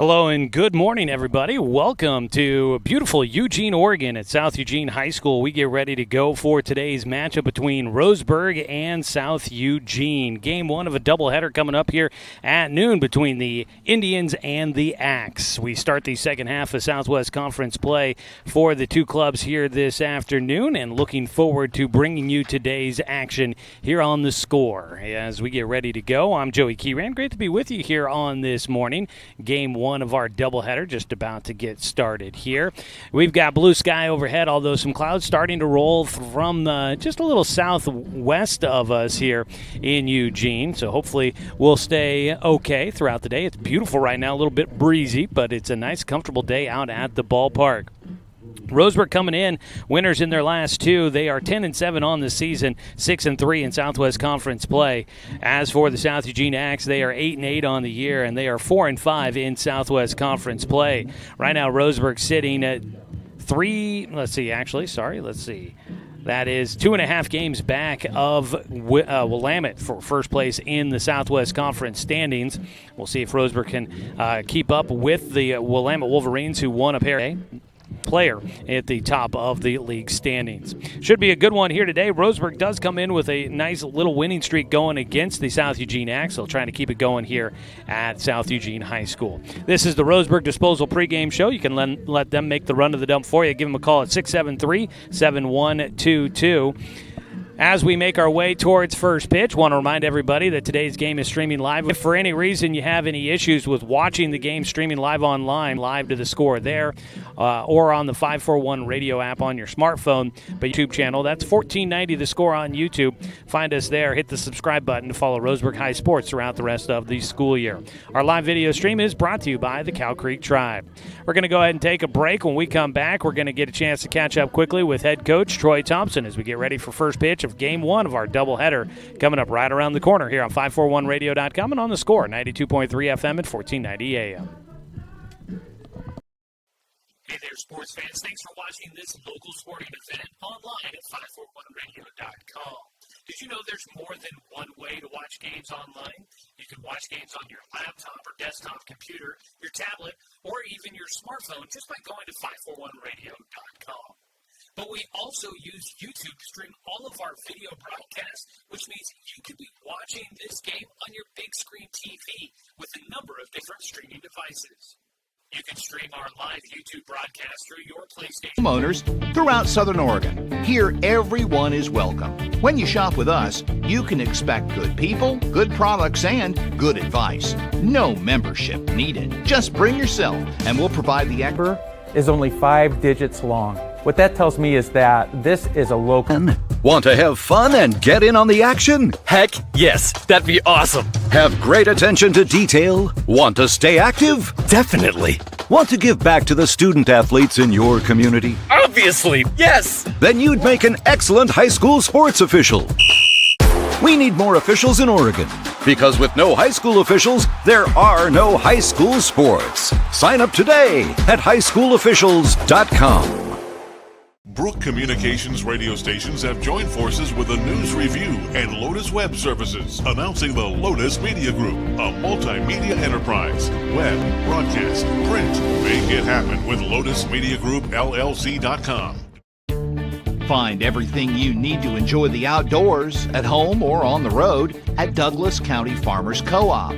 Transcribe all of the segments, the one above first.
Hello and good morning, everybody. Welcome to beautiful Eugene, Oregon at South Eugene High School. We get ready to go for today's matchup between Roseburg and South Eugene. Game one of a doubleheader coming up here at noon between the Indians and the Axe. We start the second half of Southwest Conference play for the two clubs here this afternoon, and looking forward to bringing you today's action here on The Score. As we get ready to go, I'm Joey Keyran. Great to be with you here on this morning. Game one of our doubleheader just about to get started here. We've got blue sky overhead, although some clouds starting to roll from just a little southwest of us here in Eugene. So hopefully we'll stay okay throughout the day. It's beautiful right now, a little bit breezy, but it's a nice, comfortable day out at the ballpark. Roseburg coming in, winners in their last two. They are 10-7 on the season, 6-3 in Southwest Conference play. As for the South Eugene Axe, they are 8-8 on the year, and they are 4-5 in Southwest Conference play. Right now, Roseburg sitting at let's see. That is 2.5 games back of Willamette for first place in the Southwest Conference standings. We'll see if Roseburg can keep up with the Willamette Wolverines, who won a player at the top of the league standings. Should be a good one here today. Roseburg does come in with a nice little winning streak going against the South Eugene Axe. They'll try to keep it going here at South Eugene High School. This is the Roseburg Disposal pregame show. You can let them make the run of the dump for you. Give them a call at 673-7122. As we make our way towards first pitch, want to remind everybody that today's game is streaming live. If for any reason you have any issues with watching the game streaming live online, live to The Score there, or on the 541 radio app on your smartphone, but YouTube channel, that's 1490 The Score on YouTube. Find us there. Hit the subscribe button to follow Roseburg High Sports throughout the rest of the school year. Our live video stream is brought to you by the Cow Creek Tribe. We're going to go ahead and take a break. When we come back, we're going to get a chance to catch up quickly with head coach Troy Thompson as we get ready for first pitch of game one of our doubleheader coming up right around the corner here on 541radio.com and on The Score, 92.3 FM at 1490 AM. Hey there, sports fans. Thanks for watching this local sporting event online at 541radio.com. Did you know there's more than one way to watch games online? You can watch games on your laptop or desktop computer, your tablet, or even your smartphone just by going to 541radio.com. But we also use YouTube to stream all of our video broadcasts, which means you could be watching this game on your big screen TV with a number of different streaming devices. You can stream our live YouTube broadcast through your PlayStation. Homeowners throughout Southern Oregon. Here, everyone is welcome. When you shop with us, you can expect good people, good products, and good advice. No membership needed. Just bring yourself, and we'll provide the number is only 5 digits long. What that tells me is that this is a local. Want to have fun and get in on the action? Heck yes, that'd be awesome. Have great attention to detail? Want to stay active? Definitely. Want to give back to the student athletes in your community? Obviously, yes. Then you'd make an excellent high school sports official. We need more officials in Oregon, because with no high school officials, there are no high school sports. Sign up today at highschoolofficials.com. Brook Communications radio stations have joined forces with the News Review and Lotus Web Services, announcing the Lotus Media Group, a multimedia enterprise. Web, broadcast, print. Make it happen with LotusMediaGroupLLC.com. Find everything you need to enjoy the outdoors, at home or on the road, at Douglas County Farmers Co-op.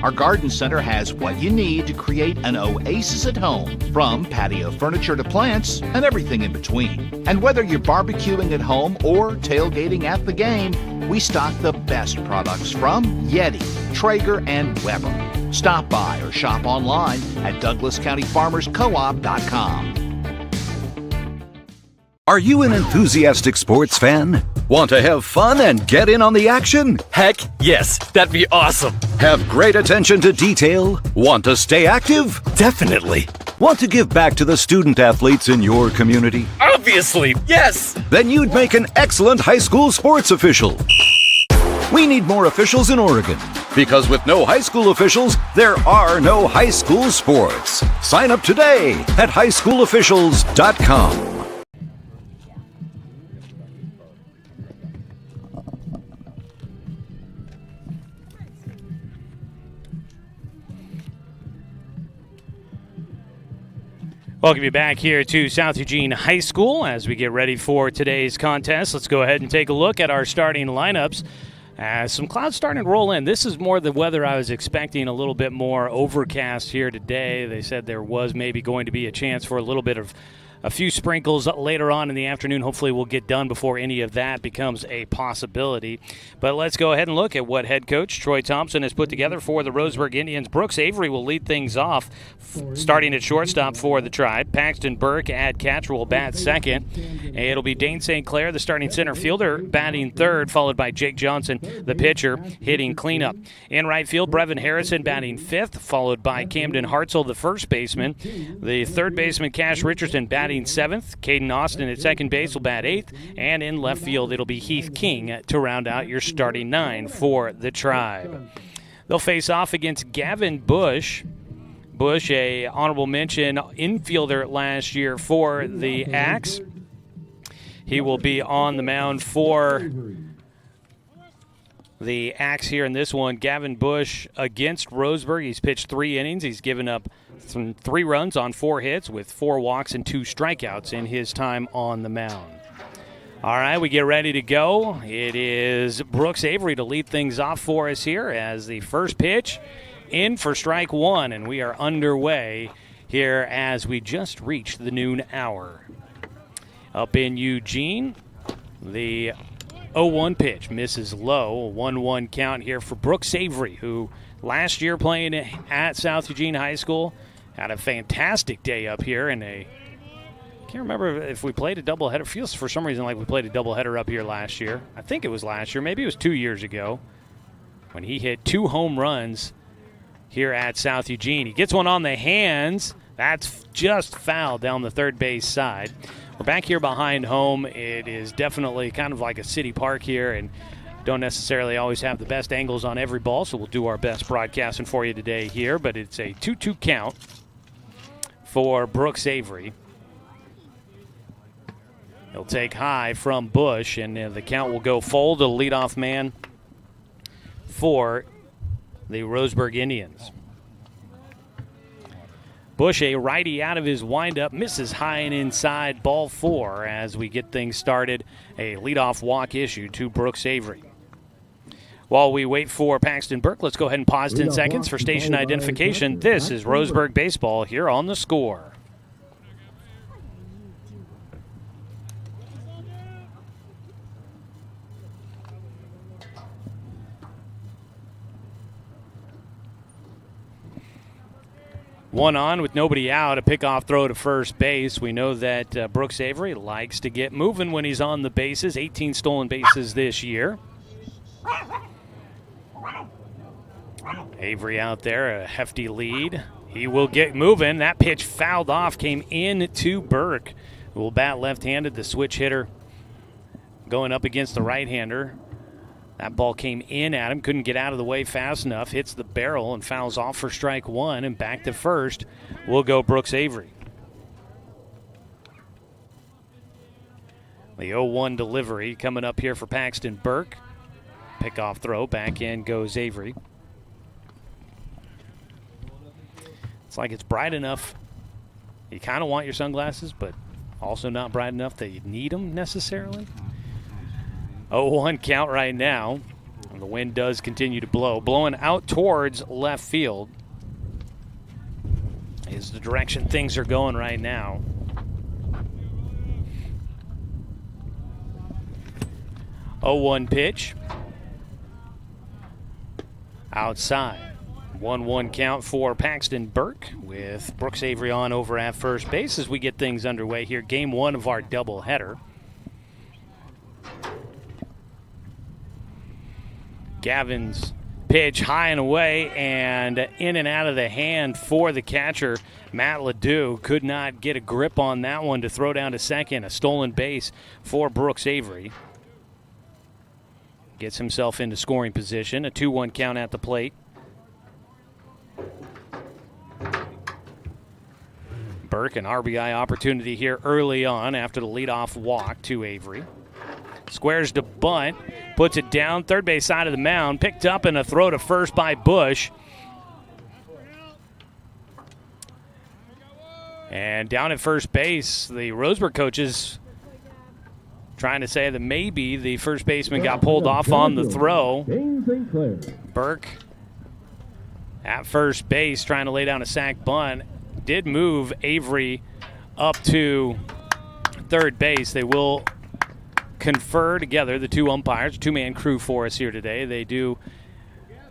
Our garden center has what you need to create an oasis at home, from patio furniture to plants and everything in between. And whether you're barbecuing at home or tailgating at the game, we stock the best products from Yeti, Traeger, and Weber. Stop by or shop online at DouglasCountyFarmersCoop.com. Are you an enthusiastic sports fan? Want to have fun and get in on the action? Heck yes, that'd be awesome. Have great attention to detail? Want to stay active? Definitely. Want to give back to the student athletes in your community? Obviously, yes. Then you'd make an excellent high school sports official. We need more officials in Oregon, because with no high school officials, there are no high school sports. Sign up today at highschoolofficials.com. Welcome you back here to South Eugene High School as we get ready for today's contest. Let's go ahead and take a look at our starting lineups. As some clouds starting to roll in. This is more the weather I was expecting, a little bit more overcast here today. They said there was maybe going to be a chance for a little bit of a few sprinkles later on in the afternoon. Hopefully we'll get done before any of that becomes a possibility. But let's go ahead and look at what head coach Troy Thompson has put together for the Roseburg Indians. Brooks Avery will lead things off, starting at shortstop for the Tribe. Paxton Burke at catcher will bat second. It'll be Dane St. Clair, the starting center fielder, batting third, followed by Jake Johnson, the pitcher, hitting cleanup. In right field, Brevin Harrison batting fifth, followed by Camden Hartzell, the first baseman. The third baseman, Cash Richardson, batting seventh. Caden Austin at second base will bat eighth. And in left field, it'll be Heath King to round out your starting nine for the Tribe. They'll face off against Gavin Bush. Bush, a honorable mention infielder last year for the Axe. He will be on the mound for the Axe here in this one. Gavin Bush against Roseburg. He's pitched 3 innings. He's given up 3 runs on 4 hits with 4 walks and 2 strikeouts in his time on the mound. All right, we get ready to go. It is Brooks Avery to lead things off for us here as the first pitch in for strike one, and we are underway here as we just reached the noon hour. Up in Eugene, the 0-1 pitch misses low. A 1-1 count here for Brooks Avery, who last year playing at South Eugene High School had a fantastic day up here, and I can't remember if we played a doubleheader. It feels for some reason like we played a doubleheader up here last year. I think it was last year. Maybe it was 2 years ago when he hit 2 home runs here at South Eugene. He gets one on the hands. That's just foul down the third base side. We're back here behind home. It is definitely kind of like a city park here, and don't necessarily always have the best angles on every ball, so we'll do our best broadcasting for you today here. But it's a 2-2 count for Brooks Avery. He'll take high from Bush, and the count will go full to the leadoff man for the Roseburg Indians. Bush, a righty out of his windup, misses high and inside, ball 4 as we get things started. A leadoff walk issued to Brooks Avery. While we wait for Paxton Burke, let's go ahead and pause 10 seconds for station identification. This is Roseburg Baseball here on The Score. One on with nobody out, a pickoff throw to first base. We know that Brooks Avery likes to get moving when he's on the bases. 18 stolen bases this year. Avery out there, a hefty lead. He will get moving. That pitch fouled off, came in to Burke, who will bat left-handed, the switch hitter going up against the right-hander. That ball came in at him, couldn't get out of the way fast enough, hits the barrel and fouls off for strike one, and back to first will go Brooks Avery. The 0-1 delivery coming up here for Paxton Burke. Pickoff throw, back in goes Avery. It's like it's bright enough. You kind of want your sunglasses, but also not bright enough that you need them necessarily. 0-1 count right now. And the wind does continue to blow. Blowing out towards left field is the direction things are going right now. Oh, 0-1 pitch. Outside. 1-1 count for Paxton Burke with Brooks Avery on over at first base as we get things underway here. Game 1 of our doubleheader. Gavin's pitch high and away and in and out of the hand for the catcher. Matt Ledoux could not get a grip on that one to throw down to second. A stolen base for Brooks Avery. Gets himself into scoring position. A 2-1 count at the plate. Burke, an RBI opportunity here early on after the leadoff walk to Avery. Squares to bunt, puts it down, third base side of the mound, picked up in a throw to first by Bush. And down at first base, the Roseburg coaches trying to say that maybe the first baseman got pulled off on the throw. Burke at first base trying to lay down a sac bunt. Did move Avery up to third base. They will confer together, the two umpires, two-man crew for us here today. They do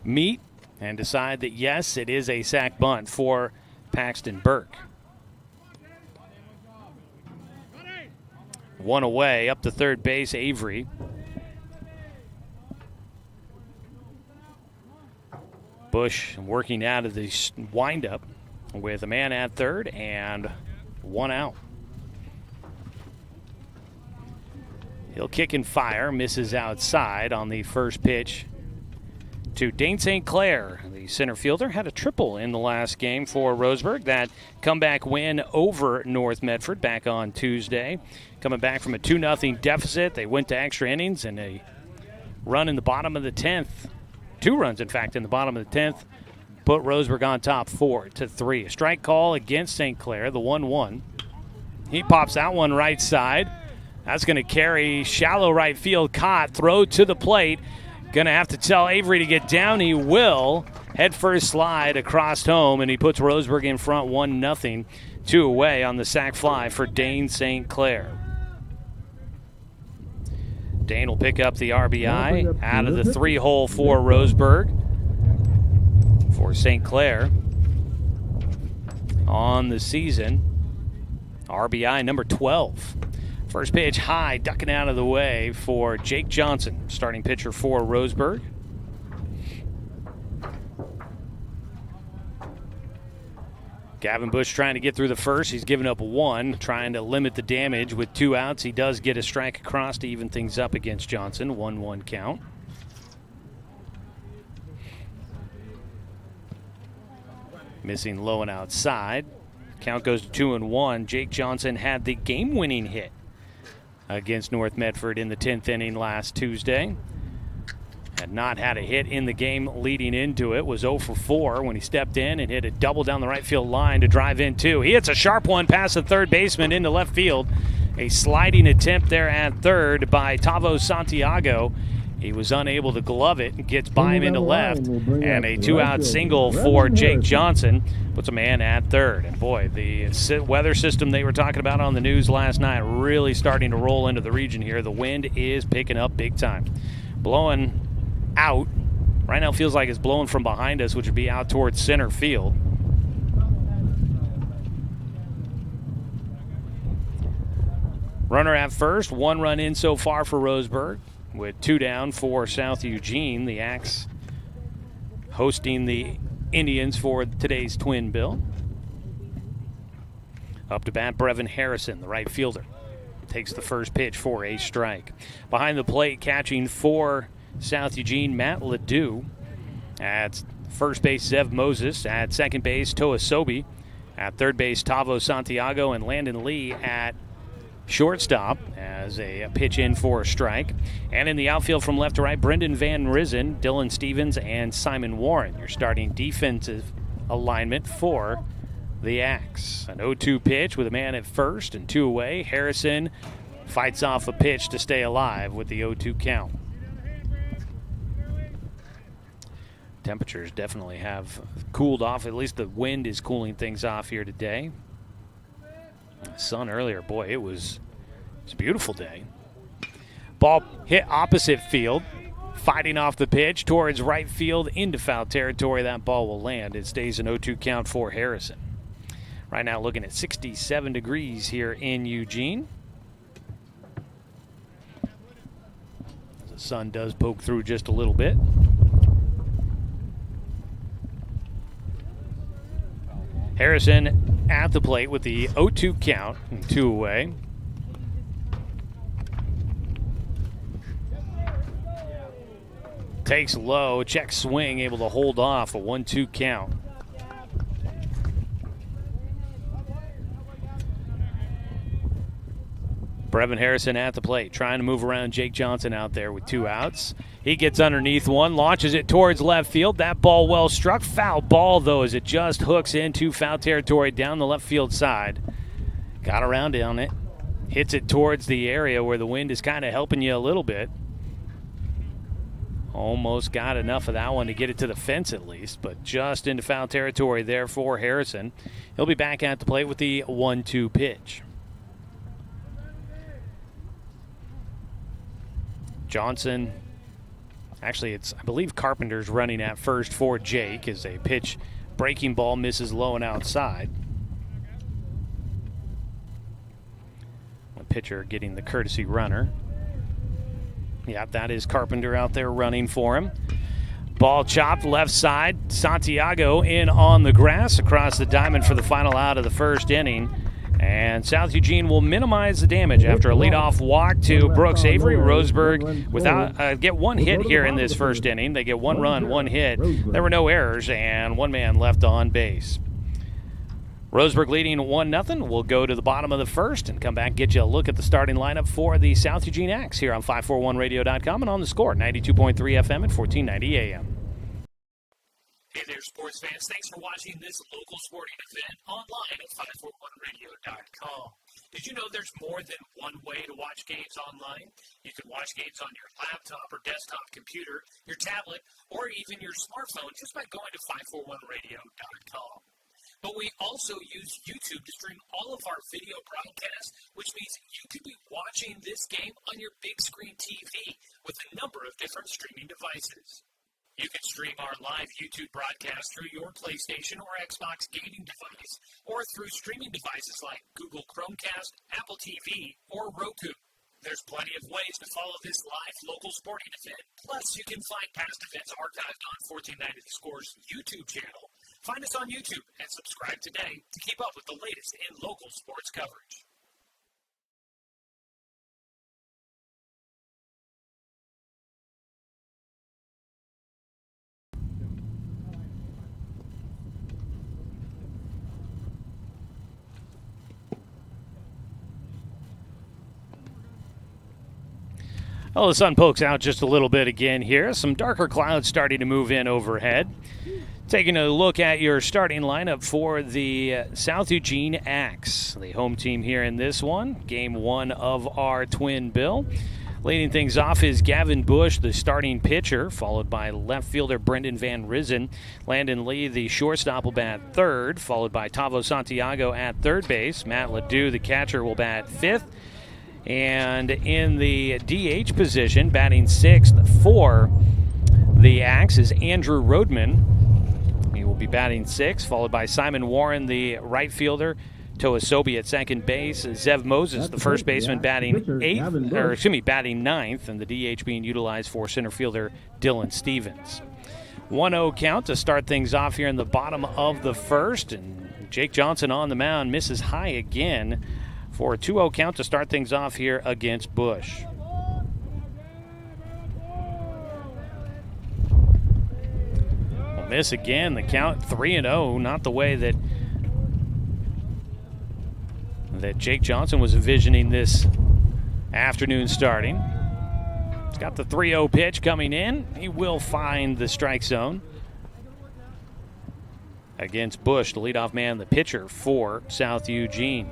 meet and decide that, yes, it is a sac bunt for Paxton Burke. One away, up to third base, Avery. Bush working out of the windup with a man at third and one out. He'll kick and fire, misses outside on the first pitch to Dane St. Clair. The center fielder had a triple in the last game for Roseburg. That comeback win over North Medford back on Tuesday. Coming back from a 2-0 deficit, they went to extra innings and a run in the bottom of the 10th. 2 runs, in fact, in the bottom of the 10th. Put Roseburg on top 4-3. A strike call against St. Clair, the 1-1. He pops that one right side. That's going to carry shallow right field. Caught, throw to the plate. Going to have to tell Avery to get down. He will. Head first slide across home, and he puts Roseburg in front 1-0. 2 away on the sac fly for Dane St. Clair. Dane will pick up the RBI out of the 3-hole for Roseburg. For St. Clair on the season, RBI number 12. First pitch high, ducking out of the way for Jake Johnson, starting pitcher for Roseburg. Gavin Bush trying to get through the first. He's given up 1, trying to limit the damage with 2 outs. He does get a strike across to even things up against Johnson. 1-1 count. Missing low and outside. Count goes to 2-1. Jake Johnson had the game-winning hit against North Medford in the 10th inning last Tuesday. Had not had a hit in the game leading into it. Was 0 for 4 when he stepped in and hit a double down the right field line to drive in 2. He hits a sharp one past the third baseman into left field. A sliding attempt there at third by Tavo Santiago. He was unable to glove it and gets by him into left. And a 2-out single for Jake Johnson puts a man at third. And boy, the weather system they were talking about on the news last night really starting to roll into the region here. The wind is picking up big time. Blowing out. Right now it feels like it's blowing from behind us, which would be out towards center field. Runner at first. 1 run in so far for Roseburg, with 2 down for South Eugene. The Axe hosting the Indians for today's twin bill. Up to bat, Brevin Harrison, the right fielder, takes the first pitch for a strike. Behind the plate, catching for South Eugene, Matt Ledoux. At first base, Zev Moses. At second base, Toa Sobi. At third base, Tavo Santiago and Landon Lee at shortstop as a pitch in for a strike. And in the outfield from left to right, Brendan Van Risen, Dylan Stevens, and Simon Warren. Your starting defensive alignment for the Axe. An 0-2 pitch with a man at first and 2 away. Harrison fights off a pitch to stay alive with the 0-2 count. Temperatures definitely have cooled off. At least the wind is cooling things off here today. Sun earlier, boy, it was a beautiful day. Ball hit opposite field, fighting off the pitch towards right field into foul territory. That ball will land. It stays an 0-2 count for Harrison. Right now looking at 67 degrees here in Eugene. The sun does poke through just a little bit. Harrison at the plate with the 0-2 count, and 2 away. Takes low, check swing, able to hold off a 1-2 count. Brevin Harrison at the plate, trying to move around Jake Johnson out there with 2 outs. He gets underneath one, launches it towards left field. That ball well struck. Foul ball, though, as it just hooks into foul territory down the left field side. Got around on it. Hits it towards the area where the wind is kind of helping you a little bit. Almost got enough of that one to get it to the fence at least, but just into foul territory there for Harrison. He'll be back at the plate with the 1-2 pitch. Johnson, actually it's, I believe Carpenter's running at first for Jake as a pitch breaking ball misses low and outside. The pitcher getting the courtesy runner. Yep, that is Carpenter out there running for him. Ball chopped left side. Santiago in on the grass across the diamond for the final out of the first inning. And South Eugene will minimize the damage after a leadoff walk to Brooks Avery. Roseburg without get one hit here in this first inning. They get 1 run, 1 hit. There were no errors and 1 man left on base. Roseburg leading 1-0. We'll go to the bottom of the first and come back and get you a look at the starting lineup for the South Eugene Axe here on 541radio.com and on the Score, 92.3 FM at 1490 AM. Hey there, sports fans. Thanks for watching this local sporting event online at 541radio.com. Did you know there's more than one way to watch games online? You can watch games on your laptop or desktop computer, your tablet, or even your smartphone just by going to 541radio.com. But we also use YouTube to stream all of our video broadcasts, which means you could be watching this game on your big screen TV with a number of different streaming devices. You can stream our live YouTube broadcast through your PlayStation or Xbox gaming device, or through streaming devices like Google Chromecast, Apple TV, or Roku. There's plenty of ways to follow this live local sporting event. Plus, you can find past events archived on 1490 The Score's YouTube channel. Find us on YouTube and subscribe today to keep up with the latest in local sports coverage. Well, the sun pokes out just a little bit again here. Some darker clouds starting to move in overhead. Taking a look at your starting lineup for the South Eugene Axe, the home team here in this one. Game 1 of our twin bill. Leading things off is Gavin Bush, the starting pitcher, followed by left fielder Brendan Van Risen. Landon Lee, the shortstop, will bat third, followed by Tavo Santiago at third base. Matt Ledoux, the catcher, will bat fifth. And in the DH position, batting sixth for the Axe is Andrew Rodman. He will be batting sixth, followed by Simon Warren, the right fielder. Toa Sobi at second base. Zev Moses, the first baseman, batting ninth, and the DH being utilized for center fielder Dylan Stevens. 1-0 count to start things off here in the bottom of the first, and Jake Johnson on the mound misses high again for a 2-0 count to start things off here against Bush. We'll miss again. The count 3-0, not the way that Jake Johnson was envisioning this afternoon starting. He's got the 3-0 pitch coming in. He will find the strike zone against Bush, the leadoff man, the pitcher for South Eugene.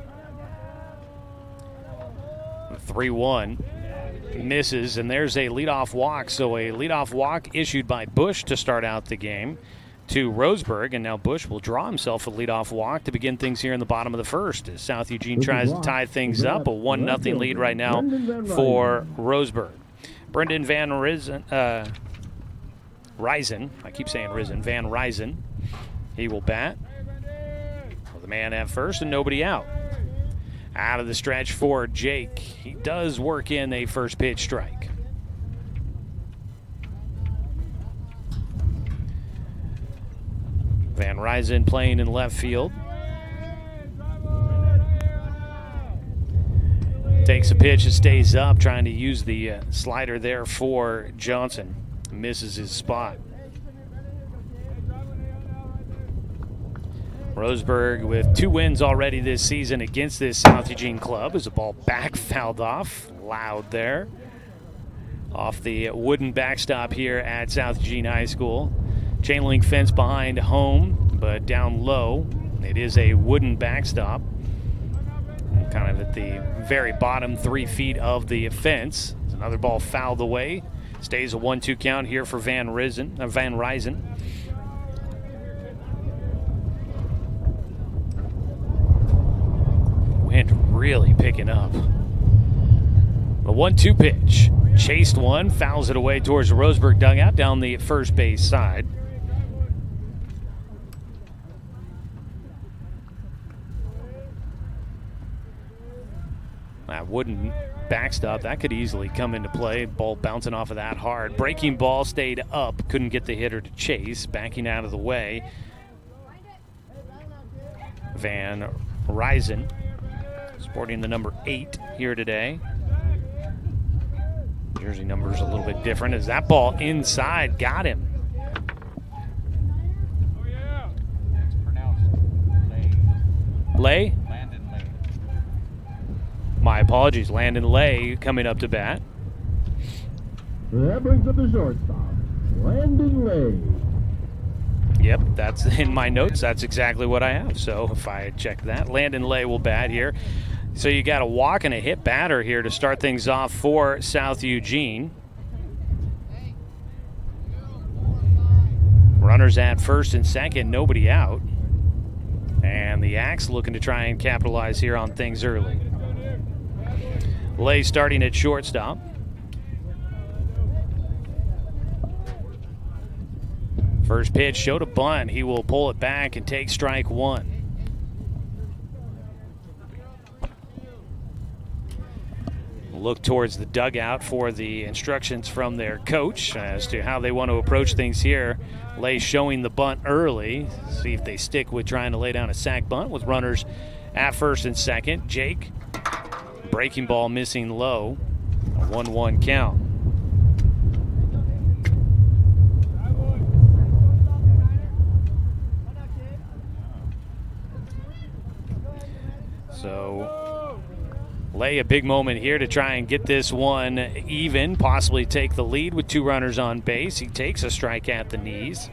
3-1 misses, and there's a leadoff walk. So a leadoff walk issued by Bush to start out the game to Roseburg, and now Bush will draw himself a leadoff walk to begin things here in the bottom of the first as South Eugene tries to tie things up. A 1-0 lead right now for Roseburg. Brendan Van Risen, I keep saying Risen, Van Risen, he will bat with a man at first and nobody out. Out of the stretch for Jake. He does work in a first pitch strike. Van Risen playing in left field. Takes a pitch and stays up, trying to use the slider there for Johnson. Misses his spot. Roseburg with 2 wins already this season against this South Eugene club as the ball back fouled off. Loud there. Off the wooden backstop here at South Eugene High School. Chain link fence behind home, but down low. It is a wooden backstop. Kind of at the very bottom 3 feet of the fence. There's another ball fouled away. Stays a 1-2 count here for Van Ryzen. Wind really picking up. The 1-2 pitch. Chased one, fouls it away towards the Roseburg dugout down the first base side. That wooden backstop, that could easily come into play. Ball bouncing off of that hard. Breaking ball stayed up, couldn't get the hitter to chase. Backing out of the way. Van Ryzen, sporting the number 8 here today. Jersey number's a little bit different as that ball inside got him. Lay? My apologies. Landon Lay coming up to bat. That brings up the shortstop, Landon Lay. Yep, that's in my notes. That's exactly what I have. So if I check that, Landon Lay will bat here. So you got a walk and a hit batter here to start things off for South Eugene. Runners at first and second, nobody out. And the Axe looking to try and capitalize here on things early. Lay starting at shortstop. First pitch showed a bunt. He will pull it back and take strike 1. Look towards the dugout for the instructions from their coach as to how they want to approach things here. Lay showing the bunt early. See if they stick with trying to lay down a sac bunt with runners at first and second. Jake, breaking ball missing low. A 1-1 count. So Lay a big moment here to try and get this one even, possibly take the lead with 2 runners on base. He takes a strike at the knees.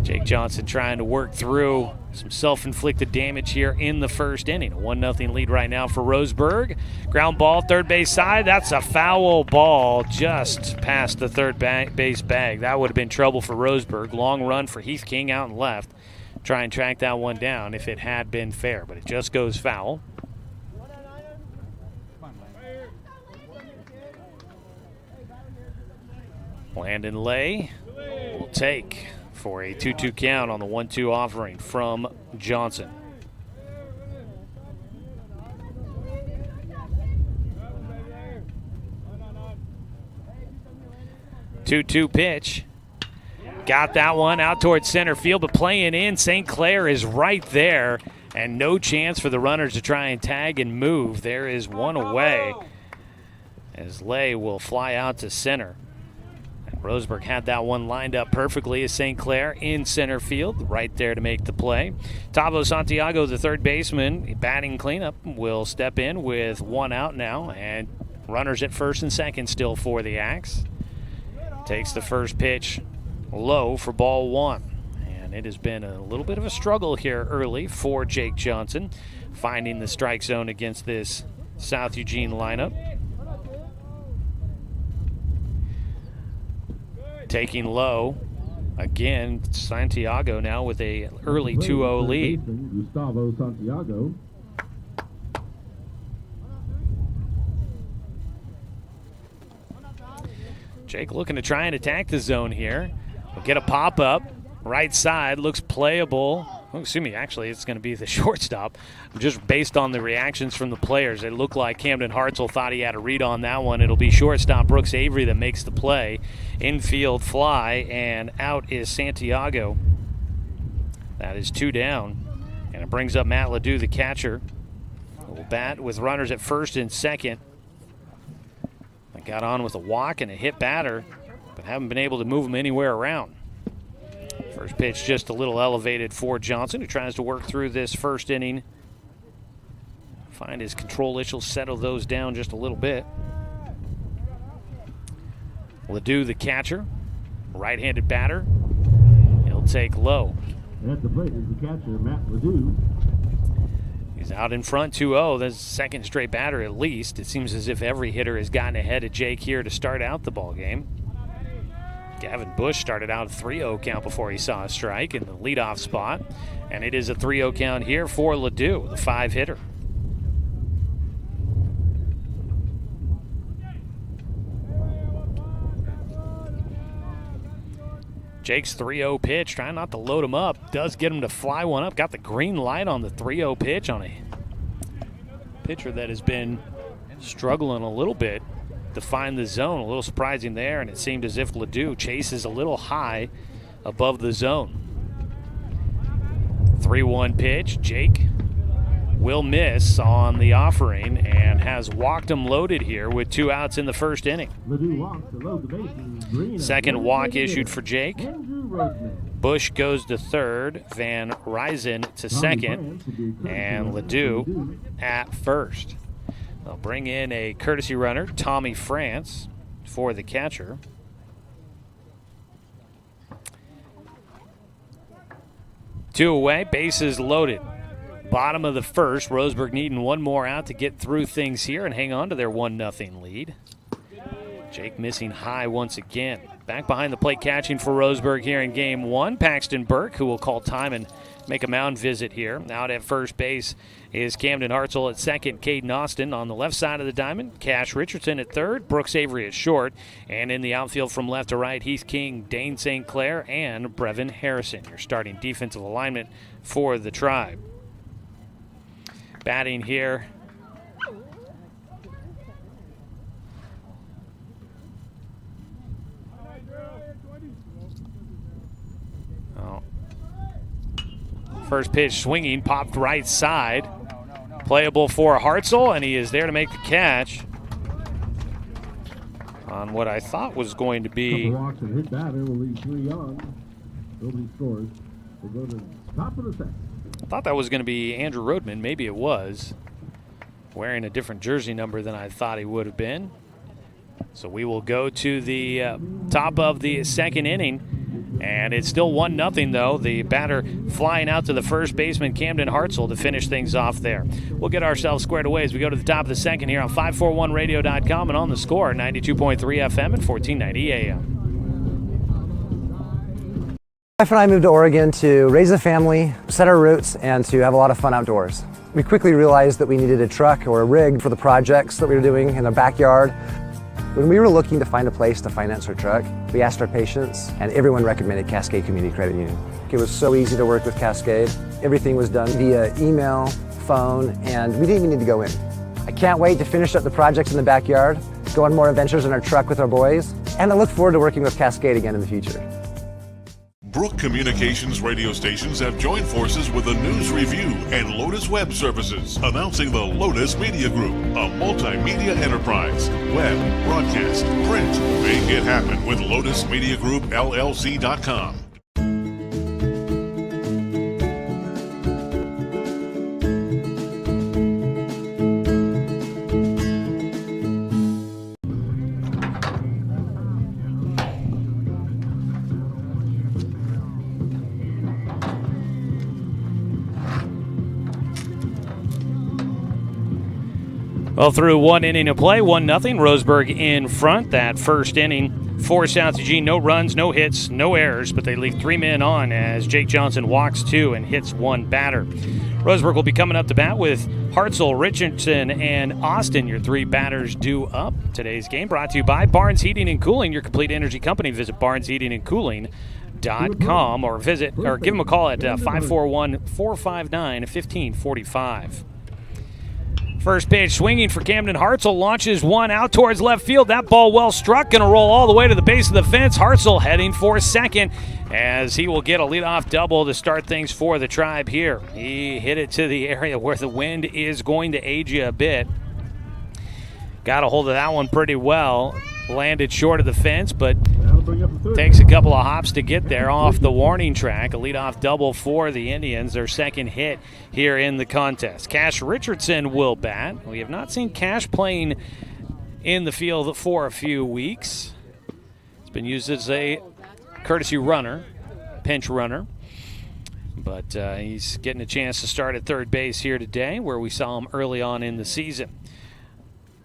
Jake Johnson trying to work through some self-inflicted damage here in the first inning. A 1-0 lead right now for Roseburg. Ground ball, third base side. That's a foul ball just past the third base bag. That would have been trouble for Roseburg. Long run for Heath King out and left. Try and track that one down if it had been fair, but it just goes foul. Landon Lay will take for a 2-2 count on the 1-2 offering from Johnson. Two-two pitch. Got that one out towards center field, but playing in, St. Clair is right there, and no chance for the runners to try and tag and move. There is one away as Lay will fly out to center. Roseburg had that one lined up perfectly as St. Clair in center field, right there to make the play. Tavo Santiago, the third baseman, batting cleanup, will step in with 1 out now, and runners at first and second still for the Axe. Takes the first pitch low for ball 1. And it has been a little bit of a struggle here early for Jake Johnson, finding the strike zone against this South Eugene lineup. Taking low. Again, Santiago now with a early 2-0 lead. Gustavo Santiago. Jake looking to try and attack the zone here. We'll get a pop-up. Right side looks playable. Oh, excuse me, actually it's going to be the shortstop. Just based on the reactions from the players, it looked like Camden Hartzell thought he had a read on that one. It'll be shortstop Brooks Avery that makes the play. Infield fly, and out is Santiago. That is 2 down. And it brings up Matt Ledoux, the catcher. Will bat with runners at first and second. I got on with a walk and a hit batter, but haven't been able to move him anywhere around. First pitch just a little elevated for Johnson, who tries to work through this first inning. Find his control issues, settle those down just a little bit. Ledoux, the catcher, right-handed batter. He'll take low. At the plate is the catcher, Matt Ledoux. He's out in front 2-0. That's second straight batter at least. It seems as if every hitter has gotten ahead of Jake here to start out the ball game. Gavin Bush started out a 3-0 count before he saw a strike in the leadoff spot. And it is a 3-0 count here for Ledoux, the 5-hitter. Jake's 3-0 pitch, trying not to load him up. Does get him to fly one up. Got the green light on the 3-0 pitch on a pitcher that has been struggling a little bit to find the zone. A little surprising there, and it seemed as if Ledoux chases a little high above the zone. 3-1 pitch. Jake will miss on the offering and has walked him loaded here with 2 outs in the first inning. Second walk issued for Jake. Bush goes to third, Van Ryzen to second, and Ledoux at first. They'll bring in a courtesy runner, Tommy France, for the catcher. Two away, bases loaded. Bottom of the first, Roseburg needing one more out to get through things here and hang on to their 1-0 lead. Jake missing high once again. Back behind the plate catching for Roseburg here in game 1, Paxton Burke, who will call time and make a mound visit here. Out at first base is Camden Hartzell at second, Caden Austin on the left side of the diamond, Cash Richardson at third, Brooks Avery at short, and in the outfield from left to right, Heath King, Dane St. Clair, and Brevin Harrison, your starting defensive alignment for the Tribe. Batting here, first pitch swinging, popped right side. Playable for Hartzell, and he is there to make the catch on what I thought was going to be. Walks and hit batter will leave 3 on. Nobody scores. We'll go to the top of the second. I thought that was going to be Andrew Rodman. Maybe it was. Wearing a different jersey number than I thought he would have been. So we will go to the top of the second inning. And it's still 1-0, though. The batter flying out to the first baseman, Camden Hartzell, to finish things off there. We'll get ourselves squared away as we go to the top of the second here on 541radio.com and on the Score, 92.3 FM and 1490 AM. My wife and I moved to Oregon to raise a family, set our roots, and to have a lot of fun outdoors. We quickly realized that we needed a truck or a rig for the projects that we were doing in our backyard. When we were looking to find a place to finance our truck, we asked our patients, and everyone recommended Cascade Community Credit Union. It was so easy to work with Cascade. Everything was done via email, phone, and we didn't even need to go in. I can't wait to finish up the projects in the backyard, go on more adventures in our truck with our boys, and I look forward to working with Cascade again in the future. Brook Communications radio stations have joined forces with a news review and Lotus Web Services, announcing the Lotus Media Group, a multimedia enterprise. Web, broadcast, print. Make it happen with Lotus Media Group, LLC.com. Well, through 1 inning of play, 1-0, Roseburg in front. That first inning for South Eugene, no runs, no hits, no errors, but they leave 3 men on as Jake Johnson walks 2 and hits 1 batter. Roseburg will be coming up to bat with Hartzell, Richardson, and Austin, your 3 batters due up. Today's game brought to you by Barnes Heating and Cooling, your complete energy company. Visit barnesheatingandcooling.com or give them a call at 541-459-1545. First pitch swinging for Camden Hartzell, launches 1 out towards left field. That ball well struck, going to roll all the way to the base of the fence. Hartzell heading for second as he will get a leadoff double to start things for the Tribe here. He hit it to the area where the wind is going to aid you a bit. Got a hold of that one pretty well. Landed short of the fence, but Takes a couple of hops to get there off the warning track. A leadoff double for the Indians, their second hit here in the contest. Cash Richardson will bat. We have not seen Cash playing in the field for a few weeks. He's been used as a courtesy runner, pinch runner. But he's getting a chance to start at third base here today, where we saw him early on in the season.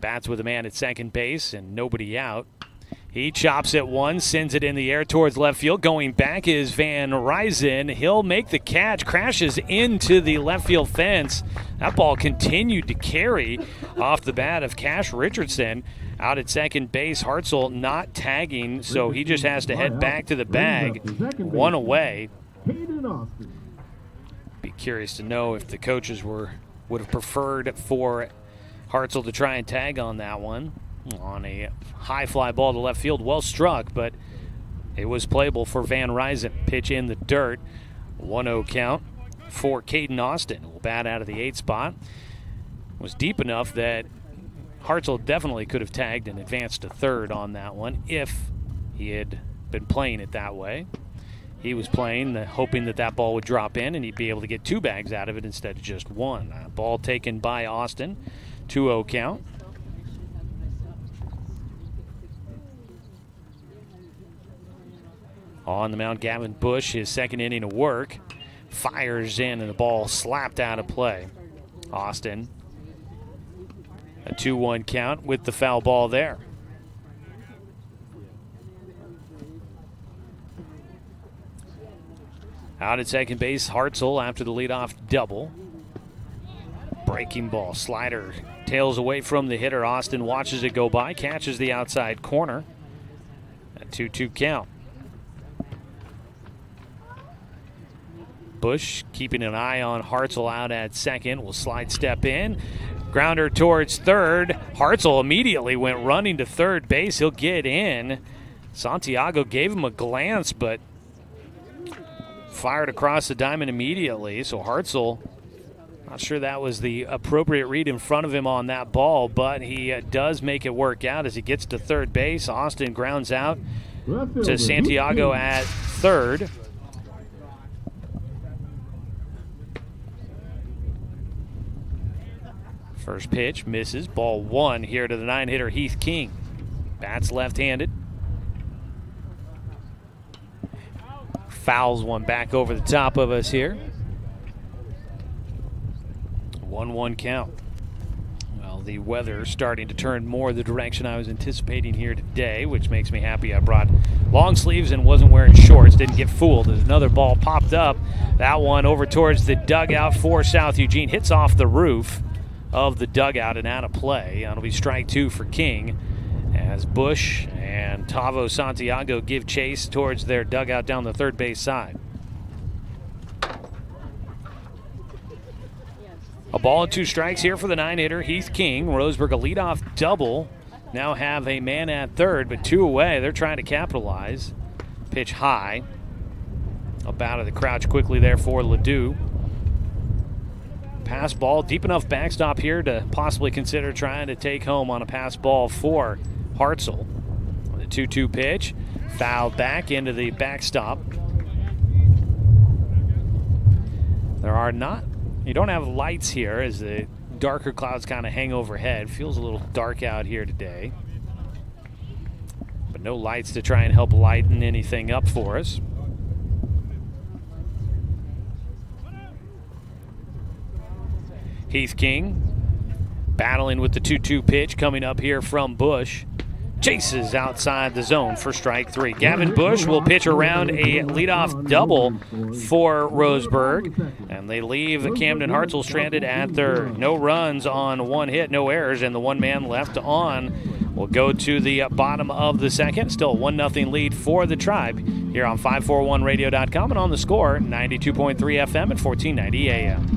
Bats with a man at second base and nobody out. He chops at one, sends it in the air towards left field. Going back is Van Ryzen. He'll make the catch, crashes into the left field fence. That ball continued to carry off the bat of Cash Richardson. Out at second base, Hartzell not tagging, so he just has to head back to the bag. One away. Be curious to know if the coaches would have preferred for Hartzell to try and tag on that one. On a high fly ball to left field, well struck, but it was playable for Van Ryzen. Pitch in the dirt, 1-0 count for Caden Austin, who will bat out of the 8th spot. Was deep enough that Hartzell definitely could have tagged and advanced to third on that one if he had been playing it that way. He was playing, hoping that ball would drop in and he'd be able to get 2 bags out of it instead of just one. Ball taken by Austin, 2-0 count. On the mound, Gavin Bush, his second inning of work, fires in and the ball slapped out of play. Austin, a 2-1 count with the foul ball there. Out at second base, Hartzell after the leadoff double. Breaking ball, slider, tails away from the hitter. Austin watches it go by, catches the outside corner. A 2-2 count. Bush keeping an eye on Hartzell out at second. Will slide step in. Grounder towards third. Hartzell immediately went running to third base. He'll get in. Santiago gave him a glance, but fired across the diamond immediately. So Hartzell, not sure that was the appropriate read in front of him on that ball, but he does make it work out as he gets to third base. Austin grounds out to Santiago at third. First pitch misses. Ball 1 here to the 9-hitter Heath King. Bats left-handed. Fouls one back over the top of us here. 1-1 count. Well, the weather starting to turn more the direction I was anticipating here today, which makes me happy. I brought long sleeves and wasn't wearing shorts. Didn't get fooled as another ball popped up. That one over towards the dugout for South Eugene. Hits off the roof of the dugout and out of play. That'll be strike 2 for King as Bush and Tavo Santiago give chase towards their dugout down the third base side. A ball and 2 strikes here for the 9-hitter Heath King. Roseburg a leadoff double. Now have a man at third, but 2 away. They're trying to capitalize. Pitch high. Up out of the crouch quickly there for Ledoux. Pass ball, deep enough backstop here to possibly consider trying to take home on a pass ball for Hartzell. The 2-2 pitch, fouled back into the backstop. You don't have lights here as the darker clouds kind of hang overhead. Feels a little dark out here today. But no lights to try and help lighten anything up for us. Heath King battling with the 2-2 pitch coming up here from Bush. Chases outside the zone for strike 3. Gavin Bush will pitch around a leadoff double for Roseburg. And they leave Camden Hartzell stranded at third. No runs on 1 hit, no errors, and the 1 man left on will go to the bottom of the second. Still a 1-0 lead for the Tribe here on 541radio.com and on the Score, 92.3 FM and 1490 AM.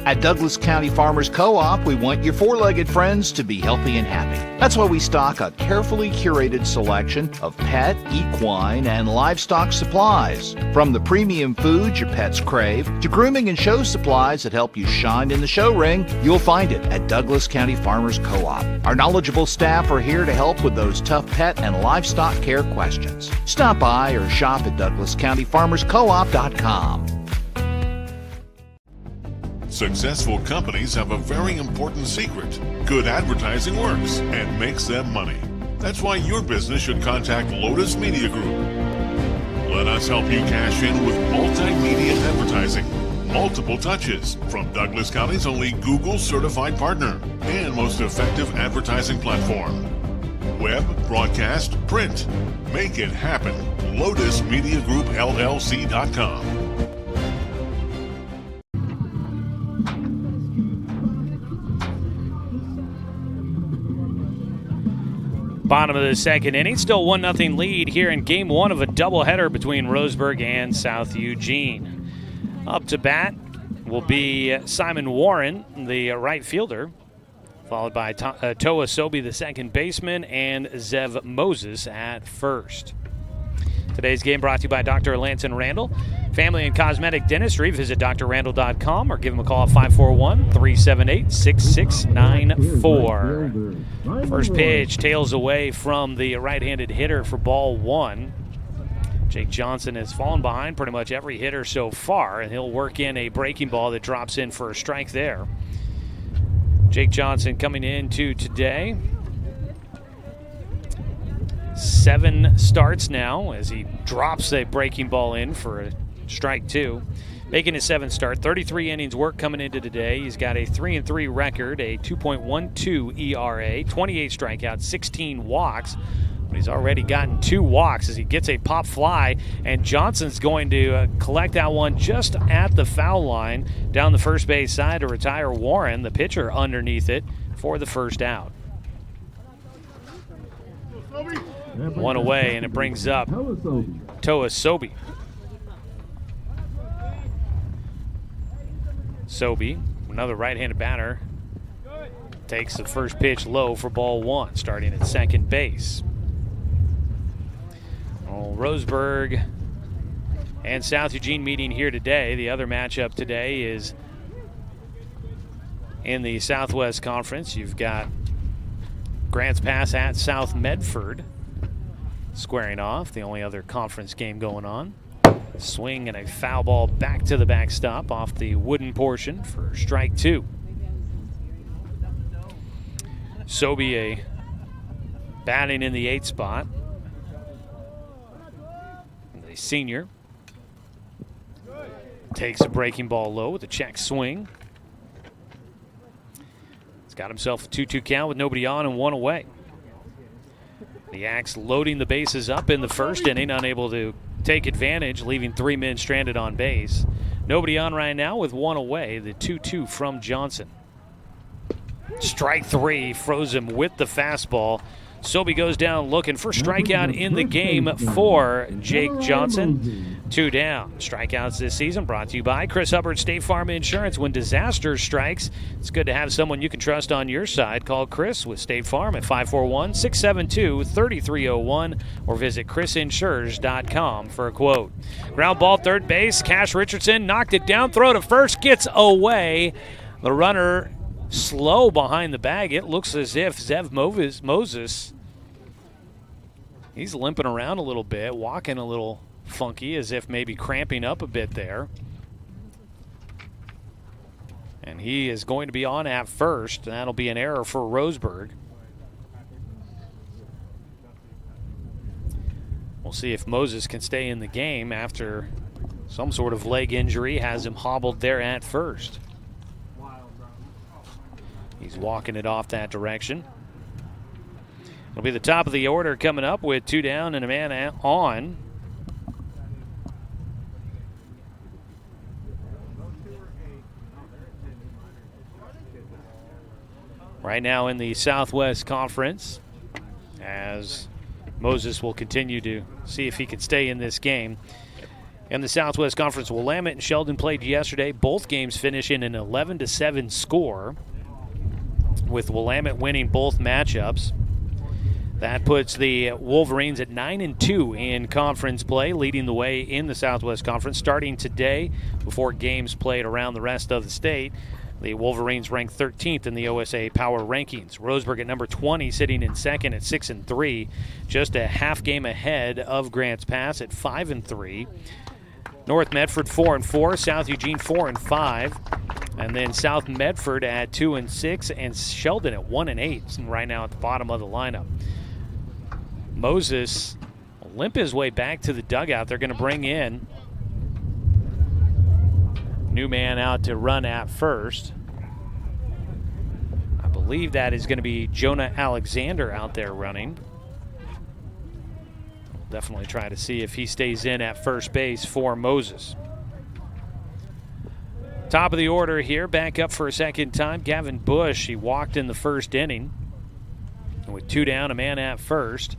At Douglas County Farmers Co-op, we want your four-legged friends to be healthy and happy. That's why we stock a carefully curated selection of pet, equine, and livestock supplies. From the premium foods your pets crave to grooming and show supplies that help you shine in the show ring, you'll find it at Douglas County Farmers Co-op. Our knowledgeable staff are here to help with those tough pet and livestock care questions. Stop by or shop at DouglasCountyFarmersCoop.com. Successful companies have a very important secret. Good advertising works and makes them money. That's why your business should contact Lotus Media Group. Let us help you cash in with multimedia advertising. Multiple touches from Douglas County's only Google certified partner and most effective advertising platform. Web, broadcast, print. Make it happen. LotusMediaGroupLLC.com. Bottom of the second inning, still 1-0 lead here in game one of a doubleheader between Roseburg and South Eugene. Up to bat will be Simon Warren, the right fielder, followed by Toa Sobi, the second baseman, and Zev Moses at first. Today's game brought to you by Dr. Lanson Randall. Family and Cosmetic Dentistry. Visit drrandall.com or give him a call at 541-378-6694. First pitch tails away from the right-handed hitter for ball one. Jake Johnson has fallen behind pretty much every hitter so far, and he'll work in a breaking ball that drops in for a strike there. Jake Johnson coming into today. 7 starts now as he drops a breaking ball in for a strike two. Making his 7th start, 33 innings work coming into today. He's got a 3-3 record, a 2.12 ERA, 28 strikeouts, 16 walks. But he's already gotten 2 walks as he gets a pop fly, and Johnson's going to collect that one just at the foul line down the first base side to retire Warren, the pitcher, underneath it for the first out. One away, and it brings up Toa Sobi. Sobi, another right-handed batter, takes the first pitch low for ball one, starting at second base. Well, Roseburg and South Eugene meeting here today. The other matchup today is in the Southwest Conference. You've got Grants Pass at South Medford squaring off, the only other conference game going on. Swing and a foul ball back to the backstop off the wooden portion for strike two. Sobi batting in the 8th spot. The senior takes a breaking ball low with a check swing. He's got himself a 2-2 count with nobody on and 1 away. The Axe loading the bases up in the first inning, unable to take advantage, leaving 3 men stranded on base. Nobody on right now with 1 away. The 2-2 from Johnson. Strike 3, froze him with the fastball. Sobi goes down looking for strikeout in the game for Jake Johnson. 2 down. Strikeouts this season brought to you by Chris Hubbard State Farm Insurance. When disaster strikes, it's good to have someone you can trust on your side. Call Chris with State Farm at 541-672-3301 or visit chrisinsures.com for a quote. Ground ball, third base. Cash Richardson knocked it down. Throw to first. Gets away. The runner slow behind the bag. It looks as if Zev Moses, he's limping around a little bit, walking a little funky, as if maybe cramping up a bit there. And he is going to be on at first. That'll be an error for Roseburg. We'll see if Moses can stay in the game after some sort of leg injury has him hobbled there at first. He's walking it off that direction. It'll be the top of the order coming up with 2 down and a man on. Right now in the Southwest Conference, as Moses will continue to see if he can stay in this game. In the Southwest Conference, Willamette and Sheldon played yesterday. Both games finish in an 11-7 score, with Willamette winning both matchups. That puts the Wolverines at 9-2 in conference play, leading the way in the Southwest Conference. Starting today, before games played around the rest of the state, the Wolverines rank 13th in the OSA Power Rankings. Roseburg at number 20, sitting in second at 6-3, just a half game ahead of Grants Pass at 5-3. North Medford 4-4, South Eugene 4-5, and then South Medford at 2-6, and Sheldon at 1-8, right now at the bottom of the lineup. Moses will limp his way back to the dugout. They're going to bring in new man out to run at first. I believe that is going to be Jonah Alexander out there running. We'll definitely try to see if he stays in at first base for Moses. Top of the order here, back up for a second time. Gavin Bush, he walked in the first inning. And with 2 down, a man at first.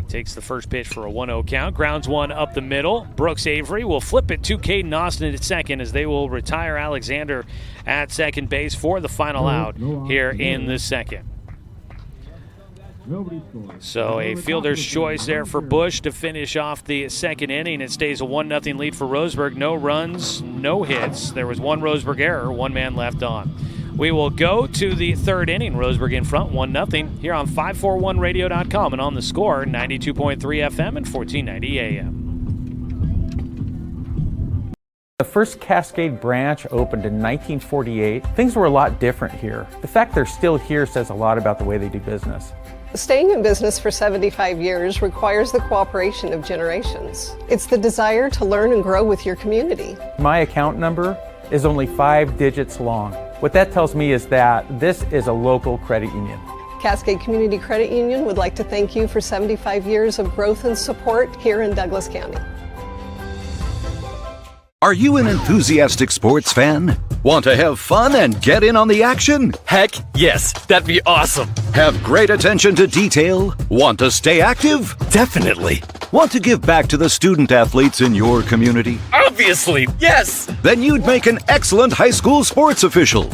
Takes the first pitch for a 1-0 count. Grounds one up the middle. Brooks Avery will flip it to Caden Austin at second, as they will retire Alexander at second base for the final out here in the second. So a fielder's choice there for Bush to finish off the second inning. It stays a 1-0 lead for Roseburg. No runs, no hits. There was one Roseburg error, 1 man left on. We will go to the third inning. Roseburg in front, 1-0, here on 541radio.com and on the Score, 92.3 FM and 1490 AM. The first Cascade branch opened in 1948. Things were a lot different here. The fact they're still here says a lot about the way they do business. Staying in business for 75 years requires the cooperation of generations. It's the desire to learn and grow with your community. My account number is only 5 digits long. What that tells me is that this is a local credit union. Cascade Community Credit Union would like to thank you for 75 years of growth and support here in Douglas County. Are you an enthusiastic sports fan? Want to have fun and get in on the action? Heck yes, that'd be awesome. Have great attention to detail? Want to stay active? Definitely. Want to give back to the student athletes in your community? Obviously, yes. Then you'd make an excellent high school sports official.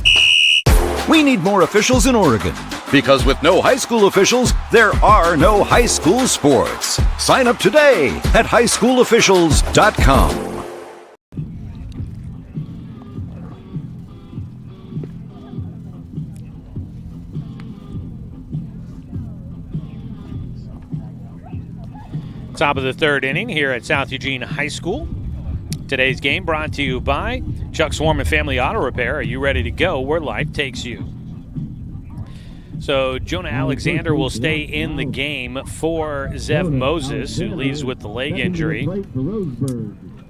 We need more officials in Oregon, because with no high school officials, there are no high school sports. Sign up today at highschoolofficials.com. Top of the third inning here at South Eugene High School. Today's game brought to you by Chuck Swarm and Family Auto Repair. Are you ready to go where life takes you? So Jonah Alexander will stay in the game for Zev Moses, who leaves with the leg injury.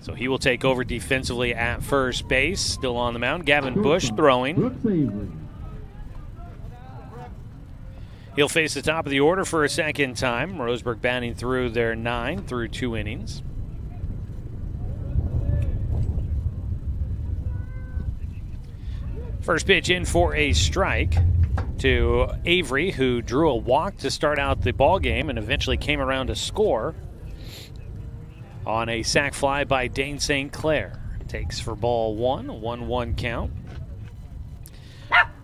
So he will take over defensively at first base. Still on the mound, Gavin Bush throwing. He'll face the top of the order for a second time. Roseburg batting through their 9 through 2 innings. First pitch in for a strike to Avery, who drew a walk to start out the ball game and eventually came around to score on a sac fly by Dane St. Clair. Takes for ball 1, a 1-1 count.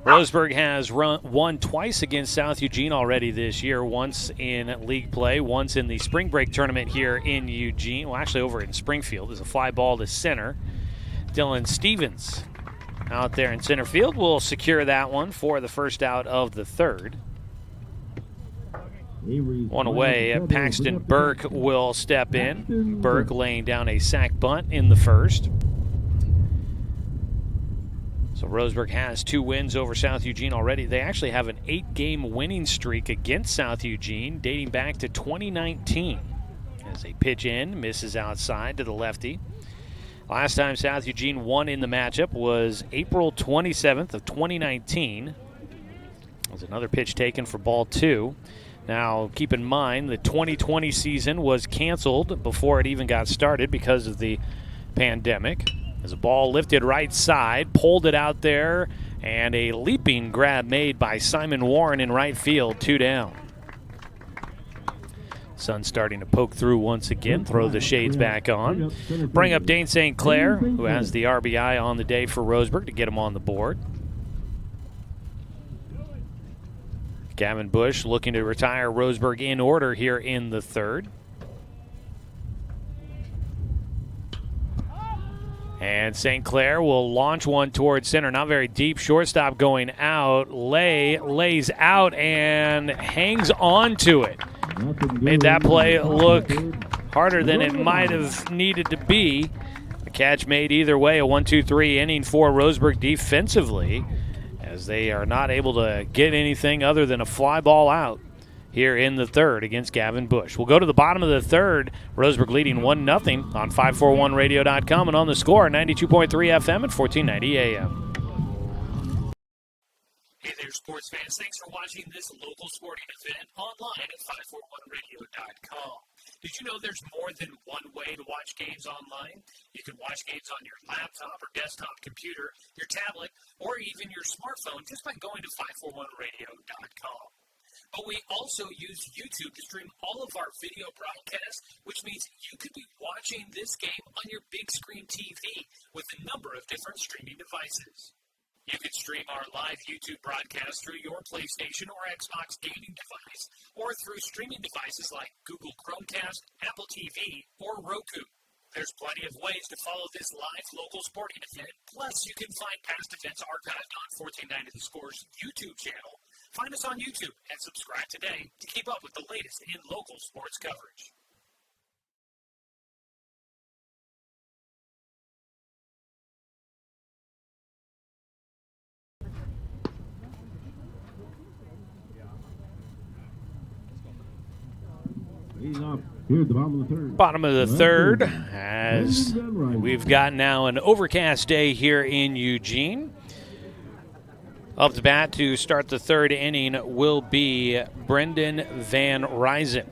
Roseburg has won twice against South Eugene already this year, once in league play, once in the spring break tournament here in Eugene. Well, actually over in Springfield. There's a fly ball to center. Dylan Stevens out there in center field will secure that one for the first out of the third. One away, Paxton Burke will step in. Burke laying down a sac bunt in the first. So Roseburg has 2 wins over South Eugene already. They actually have an 8-game winning streak against South Eugene dating back to 2019. As they pitch in, misses outside to the lefty. Last time South Eugene won in the matchup was April 27th of 2019. There's another pitch taken for ball 2. Now, keep in mind, the 2020 season was canceled before it even got started because of the pandemic. As a ball lifted right side, pulled it out there, and a leaping grab made by Simon Warren in right field, 2 down. Sun's starting to poke through once again. Throw the shades back on. Bring up Dane St. Clair, who has the RBI on the day for Roseburg to get him on the board. Gavin Bush looking to retire Roseburg in order here in the third. And St. Clair will launch one towards center. Not very deep. Shortstop going out. Lays out and hangs on to it. Made that play look harder than it might have needed to be. The catch made either way. A 1-2-3 inning for Roseburg defensively, as they are not able to get anything other than a fly ball out here in the third against Gavin Bush. We'll go to the bottom of the third. Roseburg leading 1-0 on 541radio.com and on the score, 92.3 FM and 1490 AM. Hey there, sports fans. Thanks for watching this local sporting event online at 541radio.com. Did you know there's more than one way to watch games online? You can watch games on your laptop or desktop computer, your tablet, or even your smartphone just by going to 541radio.com. But we also use YouTube to stream all of our video broadcasts, which means you could be watching this game on your big screen TV with a number of different streaming devices. You can stream our live YouTube broadcast through your PlayStation or Xbox gaming device, or through streaming devices like Google Chromecast, Apple TV, or Roku. There's plenty of ways to follow this live local sporting event. Plus, you can find past events archived on 1490 The Score's YouTube channel. Find us on YouTube and subscribe today to keep up with the latest in local sports coverage. Here's the bottom of the third. Bottom of the third, as we've got now an overcast day here in Eugene. Up to bat to start the third inning will be Brendan Van Ryzen.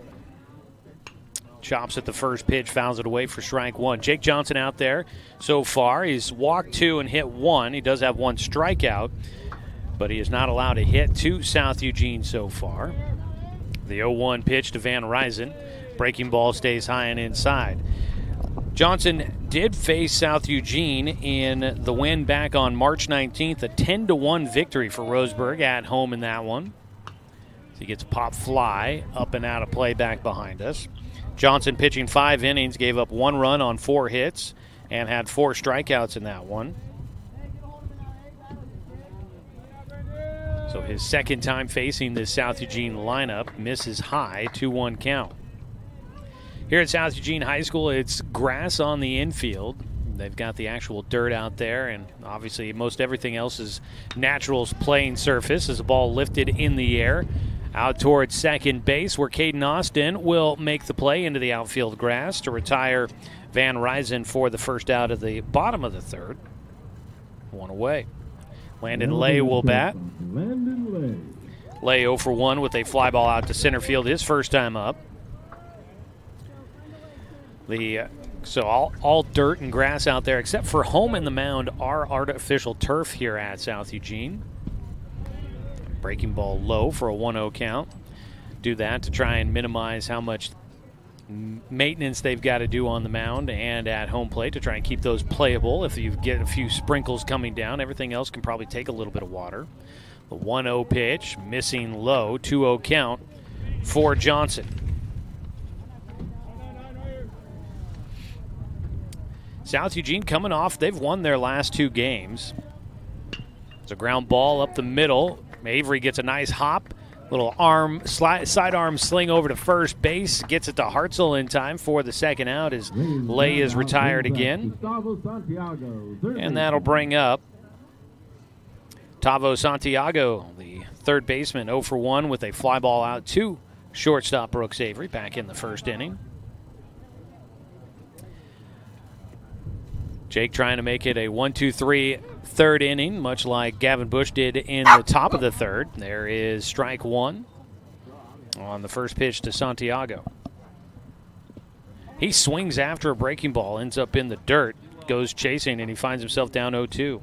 Chops at the first pitch, fouls it away for strike one. Jake Johnson out there so far. He's walked two and hit one. He does have one strikeout, but he is not allowed to hit to South Eugene so far. The 0-1 pitch to Van Ryzen. Breaking ball stays high and inside. Johnson did face South Eugene in the win back on March 19th, a 10-1 victory for Roseburg at home in that one. So he gets a pop fly up and out of play back behind us. Johnson pitching 5 innings, gave up 1 run on 4 hits, and had 4 strikeouts in that one. So his second time facing this South Eugene lineup, misses high, 2-1 count. Here at South Eugene High School, it's grass on the infield. They've got the actual dirt out there, and obviously most everything else is natural playing surface as the ball lifted in the air. Out towards second base, where Caden Austin will make the play into the outfield grass to retire Van Ryzen for the first out of the bottom of the third. 1 away. Landon Lay will bat. Lay 0 for 1 with a fly ball out to center field, his first time up. So all dirt and grass out there, except for home and the mound, are artificial turf here at South Eugene. Breaking ball low for a 1-0 count. Do that to try and minimize how much maintenance they've got to do on the mound and at home plate to try and keep those playable. If you get a few sprinkles coming down, everything else can probably take a little bit of water. The 1-0 pitch, missing low, 2-0 count for Johnson. South Eugene coming off, they've won their last 2 games. It's a ground ball up the middle. Avery gets a nice hop. Little sidearm sling over to first base. Gets it to Hartzell in time for the second out as Lay is retired again. And that'll bring up Tavo Santiago, the third baseman, 0 for 1 with a fly ball out to shortstop Brooks Avery back in the first inning. Jake trying to make it a 1-2-3 third inning, much like Gavin Bush did in the top of the third. There is strike 1 on the first pitch to Santiago. He swings after a breaking ball, ends up in the dirt, goes chasing, and he finds himself down 0-2.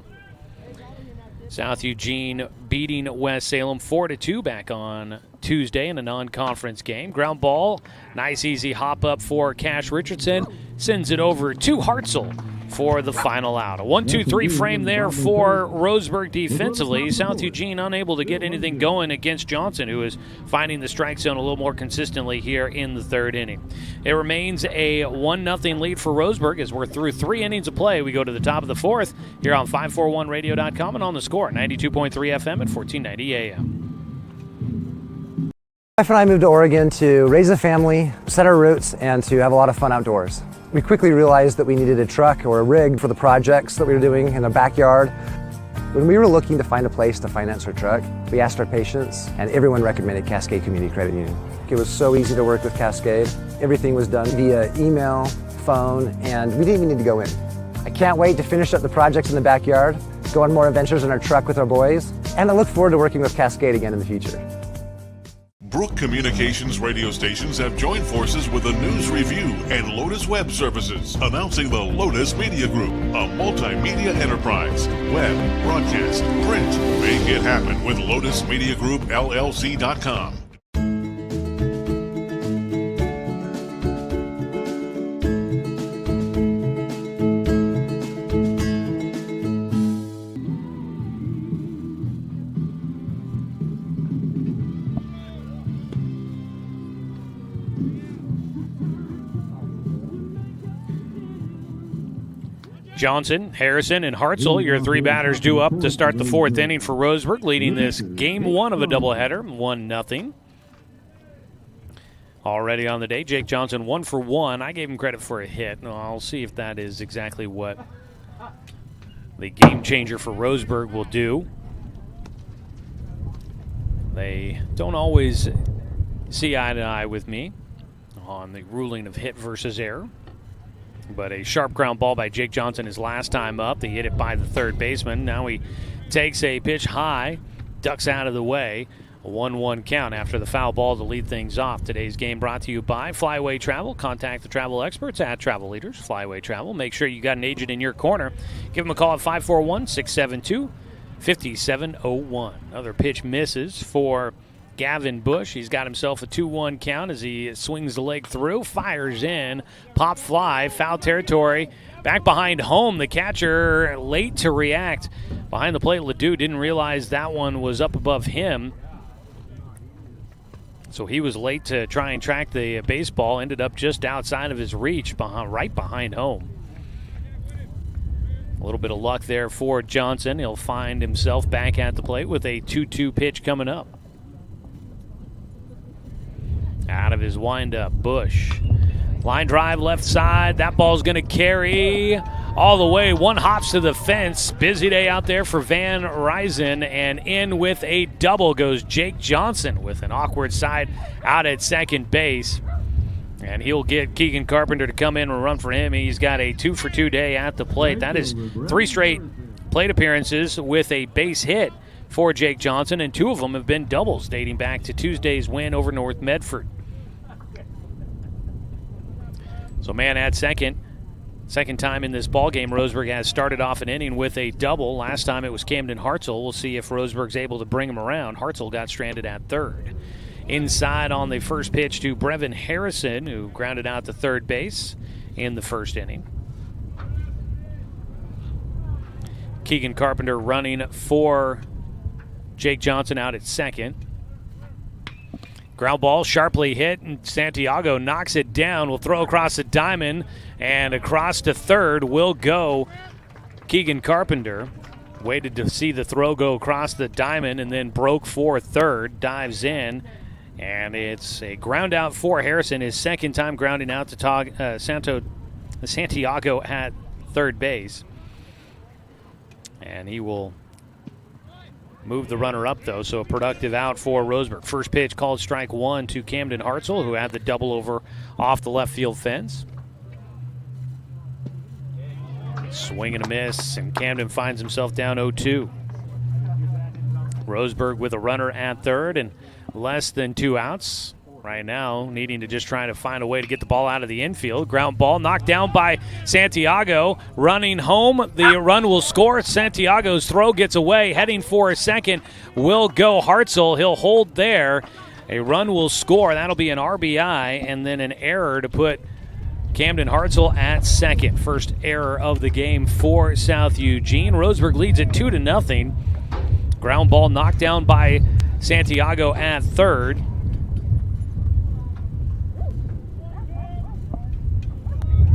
South Eugene beating West Salem 4-2 back on Tuesday in a non-conference game. Ground ball, nice easy hop up for Cash Richardson. Sends it over to Hartzell for the final out. A 1-2-3 frame there for Roseburg defensively. South Eugene unable to get anything going against Johnson, who is finding the strike zone a little more consistently here in the third inning. It remains a 1-0 lead for Roseburg as we're through 3 innings of play. We go to the top of the fourth here on 541radio.com and on the score, 92.3 FM at 1490 AM. My wife and I moved to Oregon to raise a family, set our roots, and to have a lot of fun outdoors. We quickly realized that we needed a truck or a rig for the projects that we were doing in the backyard. When we were looking to find a place to finance our truck, we asked our patients, and everyone recommended Cascade Community Credit Union. It was so easy to work with Cascade. Everything was done via email, phone, and we didn't even need to go in. I can't wait to finish up the projects in the backyard, go on more adventures in our truck with our boys, and I look forward to working with Cascade again in the future. Brook Communications radio stations have joined forces with the News Review and Lotus Web Services, announcing the Lotus Media Group, a multimedia enterprise. Web, broadcast, print. Make it happen with Lotus Media Group, LLC.com. Johnson, Harrison, and Hartzell, your 3 batters due up to start the 4th inning for Roseburg, leading this game 1 of a doubleheader, 1-0. Already on the day, Jake Johnson 1 for 1. I gave him credit for a hit. I'll see if that is exactly what the game changer for Roseburg will do. They don't always see eye to eye with me on the ruling of hit versus error. But a sharp ground ball by Jake Johnson his last time up. They hit it by the third baseman. Now he takes a pitch high, ducks out of the way. A 1-1 count after the foul ball to lead things off. Today's game brought to you by Flyway Travel. Contact the travel experts at Travel Leaders. Flyway Travel. Make sure you got an agent in your corner. Give them a call at 541-672-5701. Another pitch misses for Gavin Bush. He's got himself a 2-1 count as he swings the leg through, fires in, pop fly, foul territory, back behind home. The catcher late to react behind the plate. Ledoux didn't realize that one was up above him, so he was late to try and track the baseball. Ended up just outside of his reach, right behind home. A little bit of luck there for Johnson. He'll find himself back at the plate with a 2-2 pitch coming up. Out of his windup, Bush. Line drive left side. That ball's going to carry all the way. One hops to the fence. Busy day out there for Van Ryzen. And in with a double goes Jake Johnson with an awkward side out at second base. And he'll get Keegan Carpenter to come in and run for him. He's got a 2-for-2 day at the plate. That is 3 straight plate appearances with a base hit for Jake Johnson. And 2 of them have been doubles dating back to Tuesday's win over North Medford. So man at second time in this ballgame, Roseburg has started off an inning with a double. Last time it was Camden Hartzell. We'll see if Roseburg's able to bring him around. Hartzell got stranded at third. Inside on the first pitch to Brevin Harrison, who grounded out to third base in the first inning. Keegan Carpenter running for Jake Johnson out at second. Ground ball sharply hit, and Santiago knocks it down. Will throw across the diamond, and across to third will go Keegan Carpenter. Waited to see the throw go across the diamond and then broke for third, dives in, and it's a ground out for Harrison, his second time grounding out to Santiago at third base. And he will move the runner up, though, so a productive out for Roseburg. First pitch called strike 1 to Camden Hartzell, who had the double over off the left field fence. Swing and a miss, and Camden finds himself down 0-2. Roseburg with a runner at third and less than 2 outs. Right now, needing to just try to find a way to get the ball out of the infield. Ground ball knocked down by Santiago. Running home, the run will score. Santiago's throw gets away. Heading for a second will go Hartzell. He'll hold there. A run will score. That'll be an RBI, and then an error to put Camden Hartzell at second. First error of the game for South Eugene. Roseburg leads it 2-0. Ground ball knocked down by Santiago at third.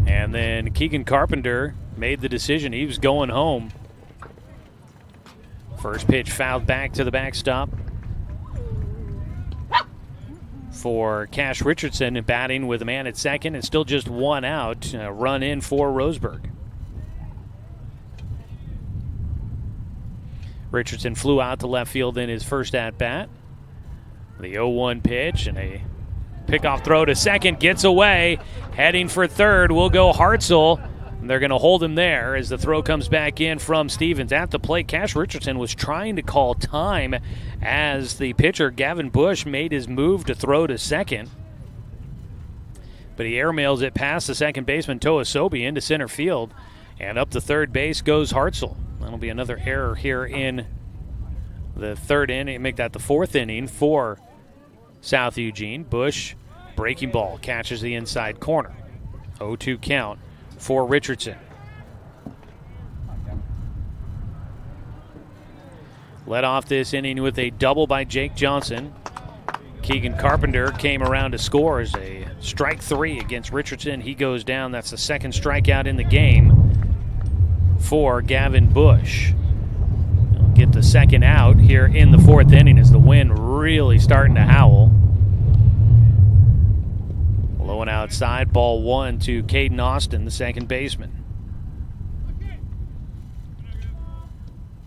And then Keegan Carpenter made the decision. He was going home. First pitch fouled back to the backstop for Cash Richardson, batting with a man at second and still just one out. Run in for Roseburg. Richardson flew out to left field in his first at-bat. The 0-1 pitch and a pickoff throw to second, gets away. Heading for third will go Hartzell. And they're going to hold him there as the throw comes back in from Stevens. At the plate, Cash Richardson was trying to call time as the pitcher, Gavin Bush, made his move to throw to second. But he airmails it past the second baseman, Toa Sobi, into center field. And up to third base goes Hartzell. That'll be another error here in the third inning. Make that the fourth inning for South Eugene. Bush, breaking ball, catches the inside corner. 0-2 count for Richardson. Led off this inning with a double by Jake Johnson. Keegan Carpenter came around to score as a strike three against Richardson. He goes down. That's the second strikeout in the game for Gavin Bush. He'll get the second out here in the fourth inning as the wind really starting to howl. Low and outside, ball one to Caden Austin, the second baseman.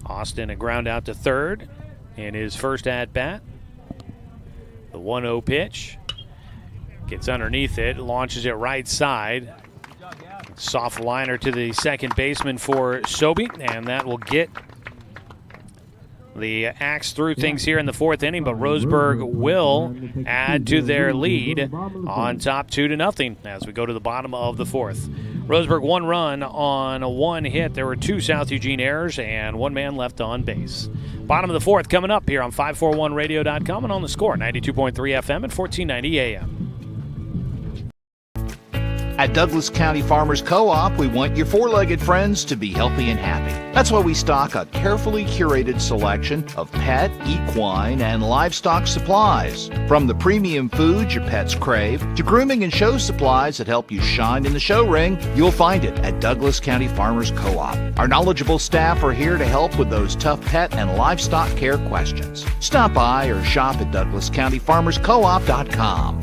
Austin a ground out to third in his first at-bat. The 1-0 pitch. Gets underneath it, launches it right side. Soft liner to the second baseman for Sobi, and that will get the axe through things here in the fourth inning, but Roseburg will add to their lead on top 2-0 as we go to the bottom of the fourth. Roseburg one run on a one hit. There were two South Eugene errors and one man left on base. Bottom of the fourth coming up here on 541radio.com and on the Score, 92.3 FM and 1490 AM. At Douglas County Farmers Co-op, we want your four-legged friends to be healthy and happy. That's why we stock a carefully curated selection of pet, equine, and livestock supplies. From the premium foods your pets crave to grooming and show supplies that help you shine in the show ring, you'll find it at Douglas County Farmers Co-op. Our knowledgeable staff are here to help with those tough pet and livestock care questions. Stop by or shop at DouglasCountyFarmersCoop.com.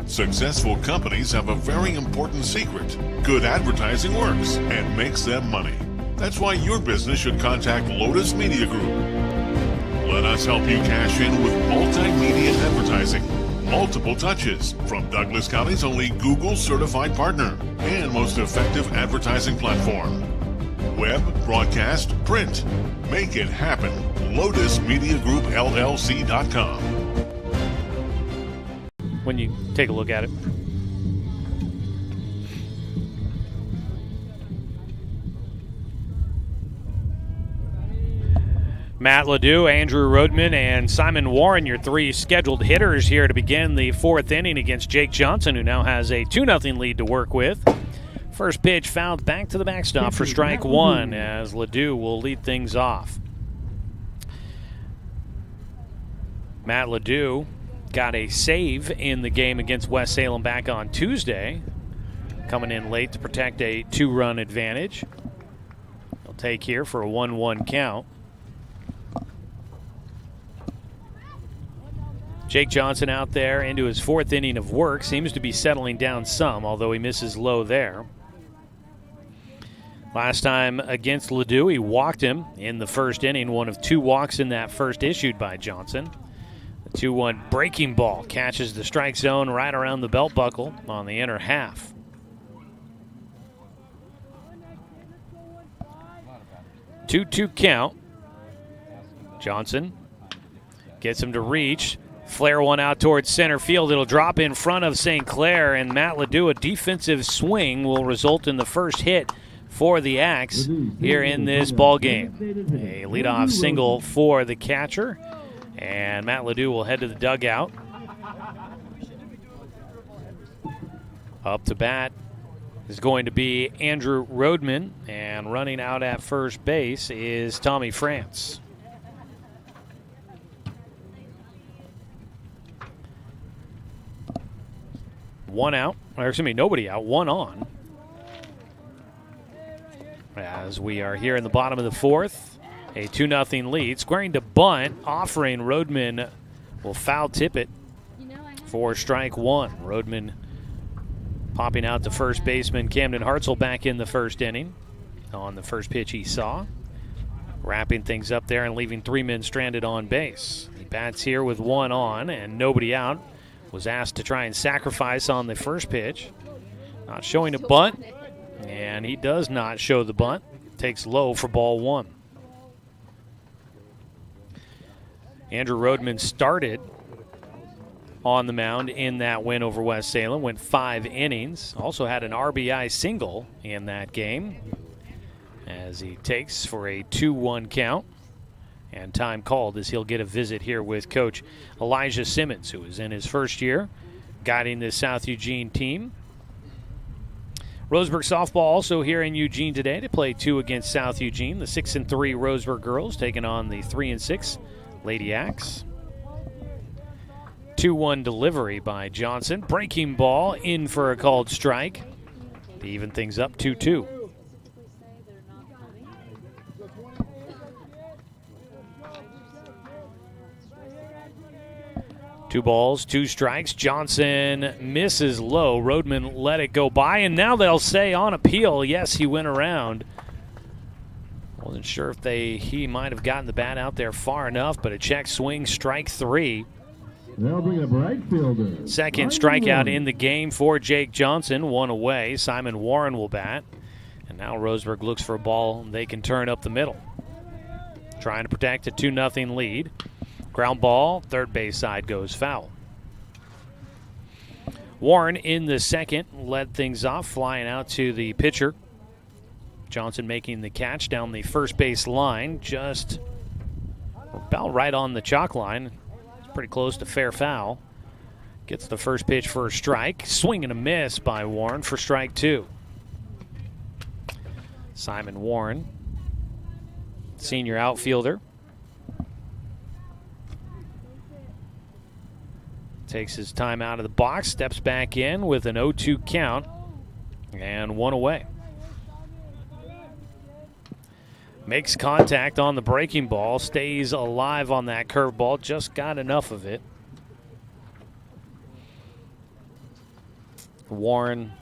Successful companies have a very important secret. Good advertising works and makes them money. That's why your business should contact Lotus Media Group. Let us help you cash in with multimedia advertising. Multiple touches from Douglas County's only Google certified partner and most effective advertising platform. Web, broadcast, print. Make it happen. LotusMediaGroupLLC.com. When you take a look at it. Matt Ledoux, Andrew Rodman, and Simon Warren, your three scheduled hitters here to begin the fourth inning against Jake Johnson, who now has a 2-0 lead to work with. First pitch fouled back to the backstop for strike one as Ledoux will lead things off. Matt Ledoux got a save in the game against West Salem back on Tuesday, coming in late to protect a two-run advantage. He'll take here for a 1-1 count. Jake Johnson out there into his fourth inning of work. Seems to be settling down some, although he misses low there. Last time against Ledoux, he walked him in the first inning, one of two walks in that first issued by Johnson. 2-1 breaking ball catches the strike zone right around the belt buckle on the inner half. Two count. Johnson gets him to reach. Flare one out towards center field. It'll drop in front of St. Clair, and Matt Ledoux, a defensive swing will result in the first hit for the Axe here in this ball game. A leadoff single for the catcher. And Matt Ledoux will head to the dugout. Up to bat is going to be Andrew Rodman, and running out at first base is Tommy France. One out, or excuse me, nobody out, one on. As we are here in the bottom of the fourth, a 2-0 lead. Squaring to bunt, offering Rodman will foul tip it for strike one. Rodman popping out to first baseman Camden Hartzell back in the first inning on the first pitch he saw. Wrapping things up there and leaving 3 men stranded on base. He bats here with one on and nobody out. Was asked to try and sacrifice on the first pitch. Not showing a bunt, and he does not show the bunt. Takes low for ball one. Andrew Rodman started on the mound in that win over West Salem, went 5 innings. Also had an RBI single in that game as he takes for a 2-1 count. And time called as he'll get a visit here with Coach Elijah Simmons, who is in his first year guiding this South Eugene team. Roseburg softball also here in Eugene today to play 2 against South Eugene. The 6-3 Roseburg girls taking on the 3-6 Lady Axe. 2-1 delivery by Johnson. Breaking ball in for a called strike to even things up 2-2. 2 balls, 2 strikes. Johnson misses low. Rodman let it go by, and now they'll say on appeal, yes, he went around. Wasn't sure if he might have gotten the bat out there far enough, but a check swing, strike 3. They'll bring up right fielder. Second strikeout in the game for Jake Johnson. 1 away. Simon Warren will bat. And now Roseburg looks for a ball they can turn up the middle. Trying to protect a 2-0 lead. Ground ball, third base side goes foul. Warren in the second led things off, flying out to the pitcher. Johnson making the catch down the first base line, just about right on the chalk line. It's pretty close to fair foul. Gets the first pitch for a strike. Swing and a miss by Warren for strike 2. Simon Warren, senior outfielder. Takes his time out of the box, steps back in with an 0-2 count, and 1 away. Makes contact on the breaking ball, stays alive on that curveball, just got enough of it. Warren,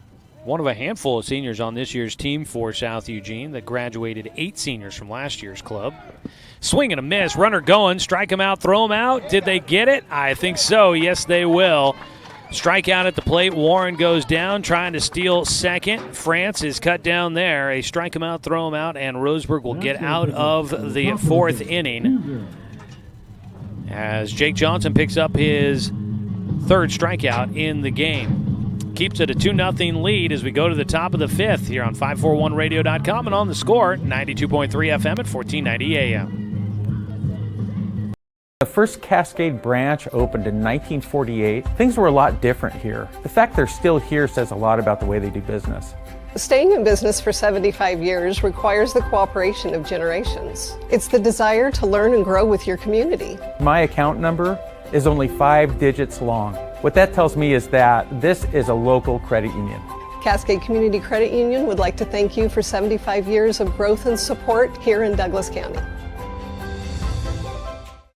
one of a handful of seniors on this year's team for South Eugene that graduated 8 seniors from last year's club. Swing and a miss, runner going, strike him out, throw him out. Did they get it? I think so. Yes, they will. Strikeout at the plate. Warren goes down, trying to steal second. France is cut down there. A strike him out, throw him out, and Roseburg will get out of the 4th inning as Jake Johnson picks up his 3rd strikeout in the game. Keeps it a 2-0 lead as we go to the top of the 5th here on 541radio.com and on the score, 92.3 FM at 1490 AM. The first Cascade branch opened in 1948. Things were a lot different here. The fact they're still here says a lot about the way they do business. Staying in business for 75 years requires the cooperation of generations. It's the desire to learn and grow with your community. My account number is only 5 digits long. What that tells me is that this is a local credit union. Cascade Community Credit Union would like to thank you for 75 years of growth and support here in Douglas County.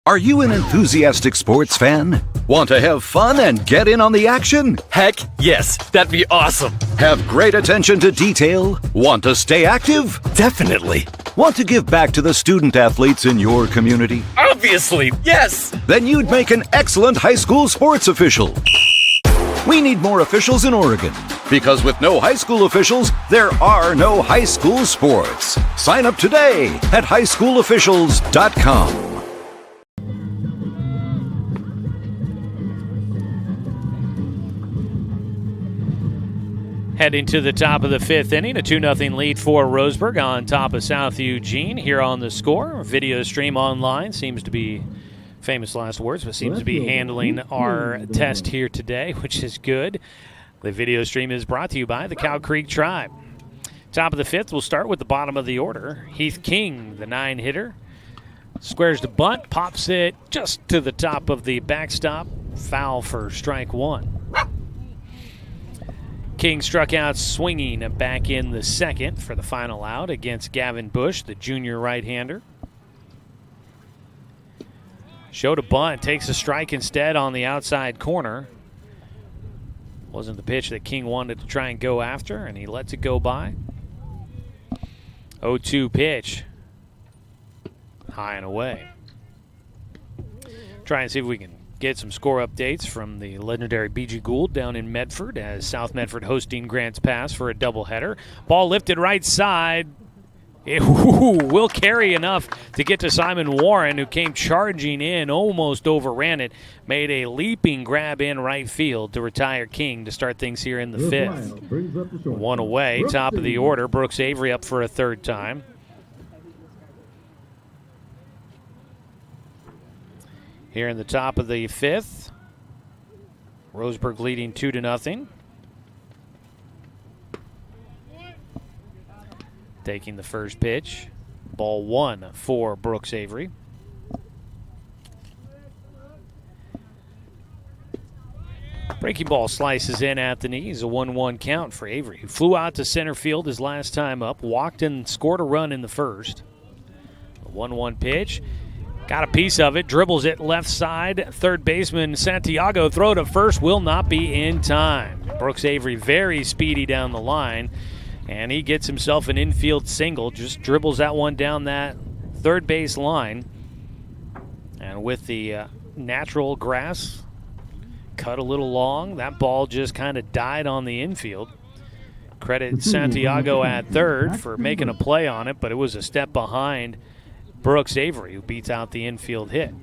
Are you an enthusiastic sports fan? Want to have fun and get in on the action? Heck, yes, that'd be awesome. Have great attention to detail? Want to stay active? Definitely. Want to give back to the student athletes in your community? Obviously, yes. Then you'd make an excellent high school sports official. We need more officials in Oregon, because with no high school officials, there are no high school sports. Sign up today at highschoolofficials.com. Heading to the top of the 5th inning, a 2-0 lead for Roseburg on top of South Eugene here on the score. Video stream online seems to be Famous last words, but seems to be handling our test here today, which is good. The video stream is brought to you by the Cow Creek Tribe. Top of the fifth, we'll start with the bottom of the order. Heath King, the 9-hitter, squares the bunt, pops it just to the top of the backstop. Foul for strike one. King struck out swinging back in the second for the final out against Gavin Bush, the junior right-hander. Showed a bunt, takes a strike instead on the outside corner. Wasn't the pitch that King wanted to try and go after, and he lets it go by. 0-2 pitch. High and away. Try and see if we can get some score updates from the legendary B.G. Gould down in Medford as South Medford hosting Grants Pass for a doubleheader. Ball lifted right side. It will carry enough to get to Simon Warren, who came charging in, almost overran it, made a leaping grab in right field to retire King to start things here in the fifth. One away, top of the order. Brooks Avery up for a third time. Here in the top of the fifth, Roseburg leading 2-0. Taking the first pitch. Ball one for Brooks Avery. Breaking ball slices in at the knees. A 1-1 count for Avery, who flew out to center field his last time up. Walked and scored a run in the first. A 1-1 pitch. Got a piece of it. Dribbles it left side. Third baseman Santiago throw to first will not be in time. Brooks Avery very speedy down the line. And he gets himself an infield single, just dribbles that one down that third base line. And with the natural grass cut a little long, that ball just kind of died on the infield. Credit Santiago at third for making a play on it, but it was a step behind Brooks Avery, who beats out the infield hit.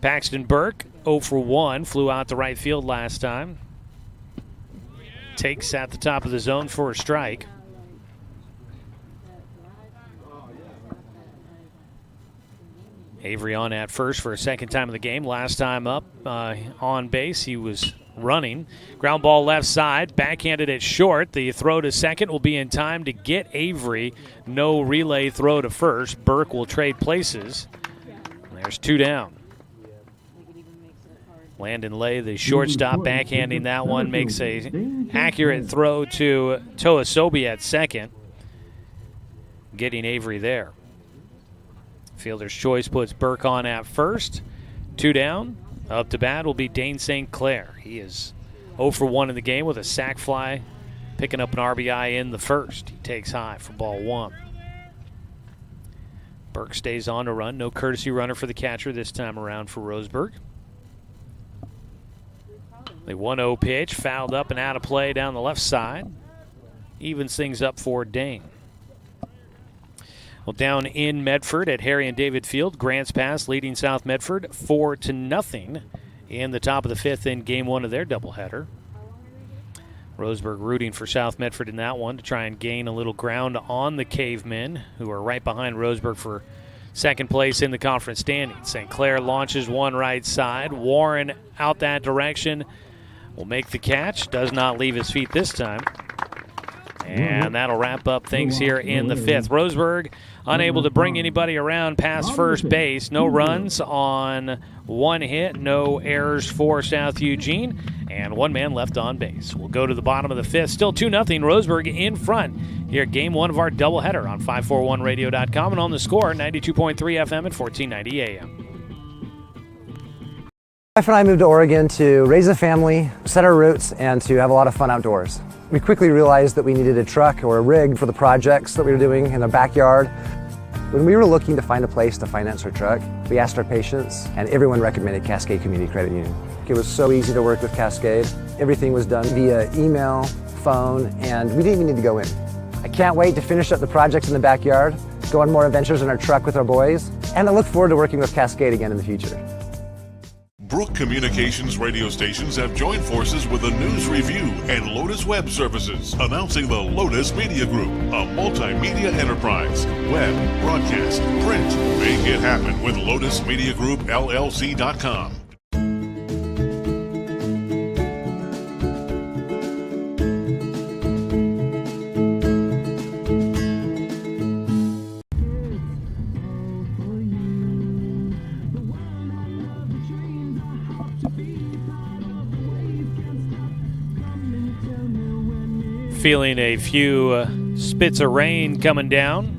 Paxton Burke, 0 for 1, flew out to right field last time. Takes at the top of the zone for a strike. Avery on at first for a second time of the game. Last time up on base, he was running. Ground ball left side, backhanded at short. The throw to second will be in time to get Avery. No relay throw to first. Burke will trade places. There's two down. Landon Lay, the shortstop, backhanding that one, makes a accurate throw to Toasobi at second, getting Avery there. Fielder's choice puts Burke on at first. Two down. Up to bat will be Dane St. Clair. He is 0 for 1 in the game with a sac fly, picking up an RBI in the first. He takes high for ball one. Burke stays on to run. No courtesy runner for the catcher this time around for Roseburg. The 1-0 pitch, fouled up and out of play down the left side. Evens things up for Dane. Well, down in Medford at Harry and David Field, Grants Pass leading South Medford 4-0 in the top of the fifth in game one of their doubleheader. Roseburg rooting for South Medford in that one to try and gain a little ground on the Cavemen, who are right behind Roseburg for second place in the conference standings. St. Clair launches one right side. Warren out that direction. Will make the catch. Does not leave his feet this time. And that'll wrap up things here in the fifth. Roseburg unable to bring anybody around past first base. No runs on one hit. No errors for South Eugene. And one man left on base. We'll go to the bottom of the fifth. Still 2-0. Roseburg in front here at game one of our doubleheader on 541radio.com and on the score 92.3 FM at 1490 AM. My wife and I moved to Oregon to raise a family, set our roots, and to have a lot of fun outdoors. We quickly realized that we needed a truck or a rig for the projects that we were doing in the backyard. When we were looking to find a place to finance our truck, we asked our patients, and everyone recommended Cascade Community Credit Union. It was so easy to work with Cascade. Everything was done via email, phone, and we didn't even need to go in. I can't wait to finish up the projects in the backyard, go on more adventures in our truck with our boys, and I look forward to working with Cascade again in the future. Brook Communications radio stations have joined forces with the News Review and Lotus Web Services, announcing the Lotus Media Group, a multimedia enterprise. Web, broadcast, print. Make it happen with LotusMediaGroupLLC.com. Feeling a few spits of rain coming down.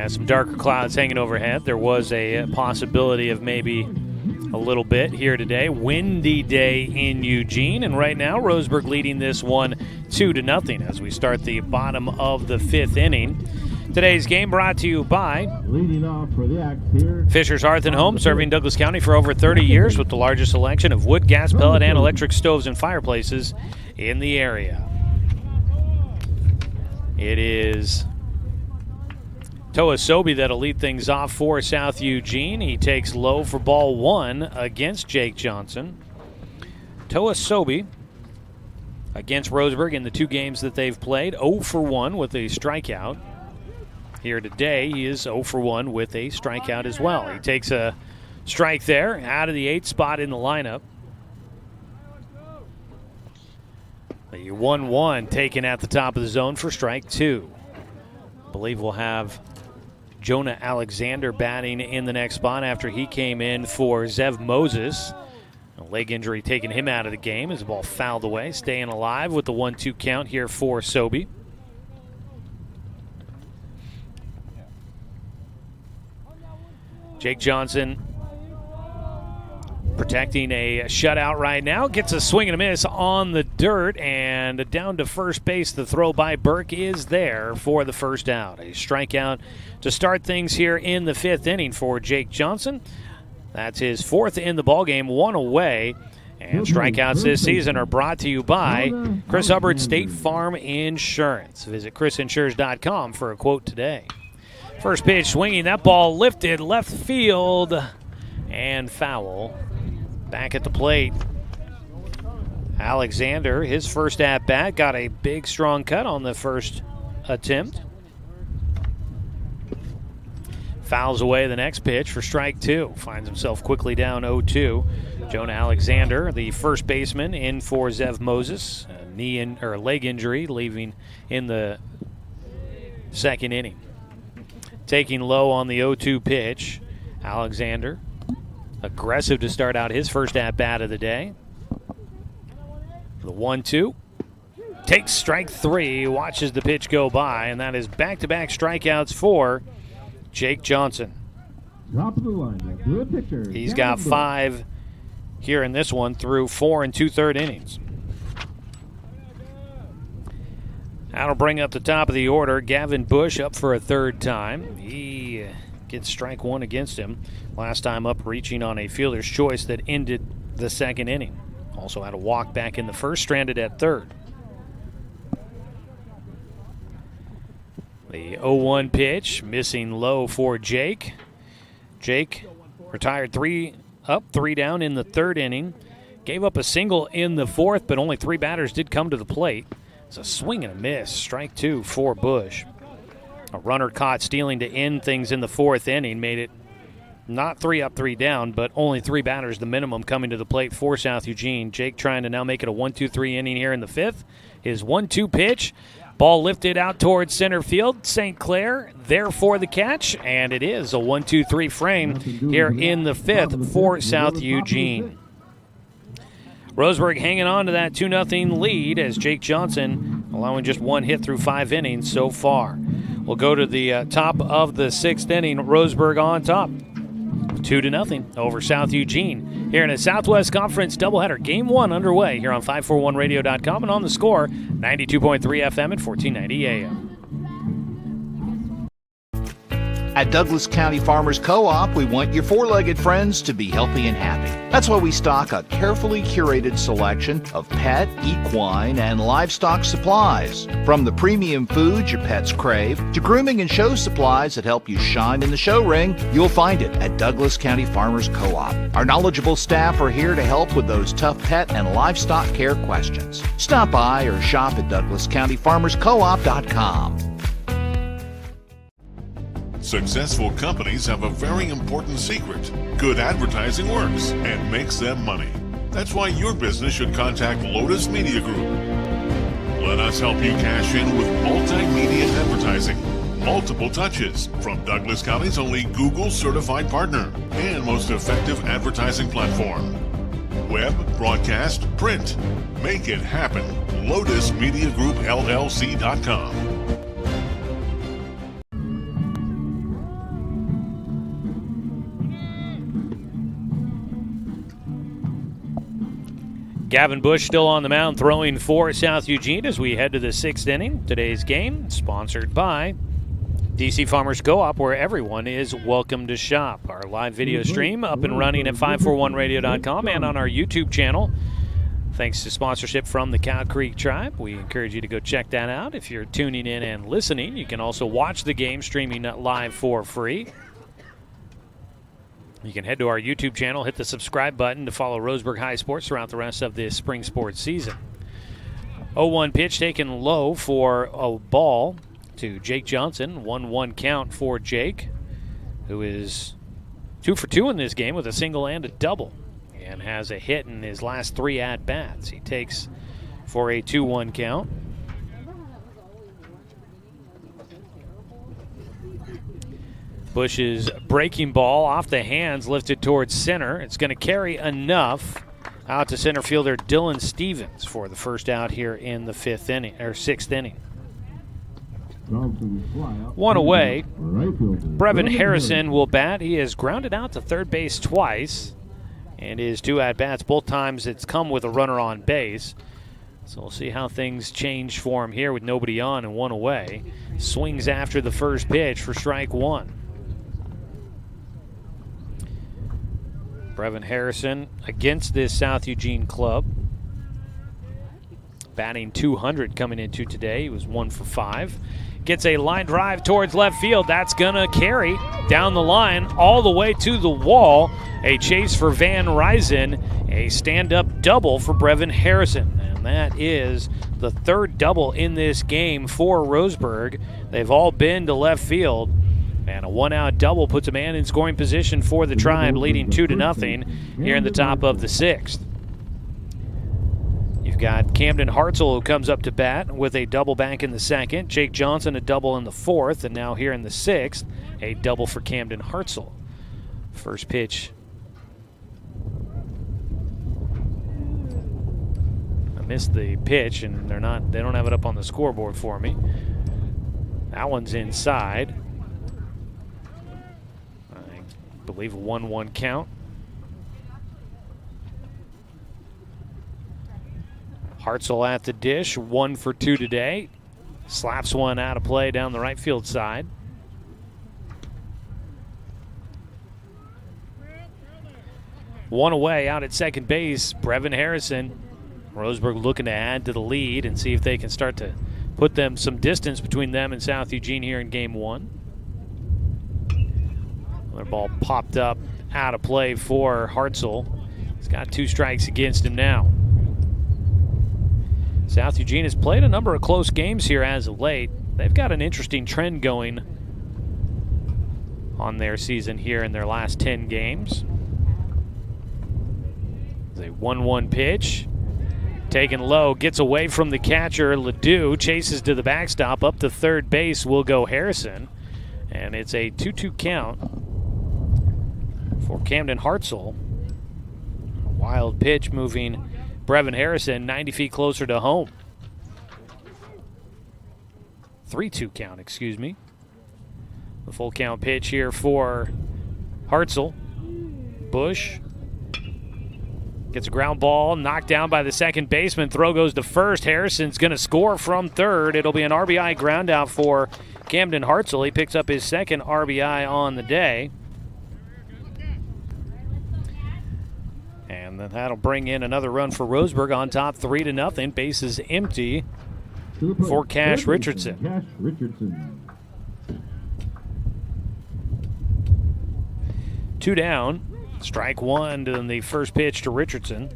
Some darker clouds hanging overhead. There was a possibility of maybe a little bit here today. Windy day in Eugene, and right now Roseburg leading this one 2-0 as we start the bottom of the 5th inning. Today's game brought to you by Fisher's Hearth and Home, serving Douglas County for over 30 years with the largest selection of wood, gas, pellet, and electric stoves and fireplaces in the area. It is Toa Sobe that'll lead things off for South Eugene. He takes low for ball 1 against Jake Johnson. Toa Sobe against Roseburg in the 2 games that they've played, 0 for 1 with a strikeout. Here today, he is 0 for 1 with a strikeout as well. He takes a strike there out of the 8th spot in the lineup. The 1-1 taken at the top of the zone for strike 2. I believe we'll have Jonah Alexander batting in the next spot after he came in for Zev Moses. A leg injury taking him out of the game as the ball fouled away. Staying alive with the 1-2 count here for Sobe. Jake Johnson protecting a shutout right now. Gets a swing and a miss on the dirt, and down to first base. The throw by Burke is there for the first out. A strikeout to start things here in the 5th inning for Jake Johnson. That's his 4th in the ballgame, 1 away. And strikeouts this season are brought to you by Chris Hubbard State Farm Insurance. Visit chrisinsures.com for a quote today. First pitch swinging, that ball lifted left field and foul. Back at the plate, Alexander, his first at-bat, got a big, strong cut on the first attempt. Fouls away the next pitch for strike 2. Finds himself quickly down 0-2. Jonah Alexander, the first baseman, in for Zev Moses. A leg injury, leaving in the 2nd inning. Taking low on the 0-2 pitch, Alexander. Aggressive to start out his first at-bat of the day. The 1-2. Takes strike 3, watches the pitch go by, and that is back-to-back strikeouts for Jake Johnson. Top of the line, he's got 5 here in this one through 4 2/3 innings. That'll bring up the top of the order. Gavin Bush up for a 3rd time. He gets strike 1 against him. Last time up, reaching on a fielder's choice that ended the 2nd inning. Also had a walk back in the 1st, stranded at 3rd. The 0-1 pitch, missing low for Jake. Jake retired 3 up, 3 down in the 3rd inning. Gave up a single in the 4th, but only 3 batters did come to the plate. It's a swing and a miss. Strike 2 for Bush. A runner caught stealing to end things in the 4th inning made it not 3 up, 3 down, but only 3 batters, the minimum, coming to the plate for South Eugene. Jake trying to now make it a 1-2-3 inning here in the 5th. His 1-2 pitch, ball lifted out towards center field. St. Clair there for the catch, and it is a 1-2-3 frame here in the 5th for South Eugene. Roseburg hanging on to that 2-0 lead as Jake Johnson allowing just 1 hit through 5 innings so far. We'll go to the top of the 6th inning. Roseburg on top, 2-0 over South Eugene. Here in a Southwest Conference doubleheader, Game 1 underway here on 541radio.com and on the Score, 92.3 FM and 1490 AM. At Douglas County Farmers Co-op, we want your four-legged friends to be healthy and happy. That's why we stock a carefully curated selection of pet, equine, and livestock supplies. From the premium foods your pets crave to grooming and show supplies that help you shine in the show ring, you'll find it at Douglas County Farmers Co-op. Our knowledgeable staff are here to help with those tough pet and livestock care questions. Stop by or shop at DouglasCountyFarmersCoop.com. Successful companies have a very important secret. Good advertising works and makes them money. That's why your business should contact Lotus Media Group. Let us help you cash in with multimedia advertising. Multiple touches from Douglas County's only Google certified partner and most effective advertising platform. Web, broadcast, print. Make it happen. LotusMediaGroupLLC.com. Gavin Bush still on the mound throwing for South Eugene as we head to the 6th inning. Today's game sponsored by DC Farmers Co-op, where everyone is welcome to shop. Our live video stream up and running at 541radio.com and on our YouTube channel. Thanks to sponsorship from the Cow Creek Tribe. We encourage you to go check that out. If you're tuning in and listening, you can also watch the game streaming live for free. You can head to our YouTube channel, hit the subscribe button to follow Roseburg High Sports throughout the rest of this spring sports season. 0-1 pitch taken low for a ball to Jake Johnson. 1-1 count for Jake, who is 2 for 2 in this game with a single and a double, and has a hit in his last 3 at-bats. He takes for a 2-1 count. Bush's breaking ball off the hands, lifted towards center. It's going to carry enough out to center fielder Dylan Stevens for the first out here in the 6th inning. One away. Brevin Harrison will bat. He has grounded out to third base twice, and his 2 at-bats, both times it's come with a runner on base. So we'll see how things change for him here with nobody on and 1 away. Swings after the first pitch for strike 1. Brevin Harrison against this South Eugene club. Batting .200 coming into today. He was 1 for 5. Gets a line drive towards left field. That's going to carry down the line all the way to the wall. A chase for Van Ryzen. A stand-up double for Brevin Harrison. And that is the 3rd double in this game for Roseburg. They've all been to left field. And a 1-out double puts a man in scoring position for the Tribe, leading 2-0 here in the top of the 6th. You've got Camden Hartzell, who comes up to bat with a double back in the 2nd. Jake Johnson, a double in the 4th. And now here in the 6th, a double for Camden Hartzell. First pitch. I missed the pitch, and they don't have it up on the scoreboard for me. That one's inside. I believe a 1-1 count. Hartzell at the dish, 1 for 2 today. Slaps one out of play down the right field side. One away out at second base, Brevin Harrison. Roseburg looking to add to the lead and see if they can start to put them some distance between them and South Eugene here in game 1. Another ball popped up out of play for Hartzell. He's got 2 strikes against him now. South Eugene has played a number of close games here as of late. They've got an interesting trend going on their season here in their last 10 games. It's a 1-1 pitch. Taken low, gets away from the catcher. Ledoux chases to the backstop. Up to third base will go Harrison. And it's a 2-2 count for Camden Hartzell. Wild pitch moving Brevin Harrison 90 feet closer to home. 3-2 count, excuse me. The full count pitch here for Hartzell. Bush Gets a ground ball, knocked down by the second baseman. Throw goes to first. Harrison's going to score from third. It'll be an RBI ground out for Camden Hartzell. He picks up his second RBI on the day. And that'll bring in another run for Roseburg on top, 3-0. Bases empty for Cash Richardson. Cash Richardson. 2 down. Strike one to the first pitch to Richardson.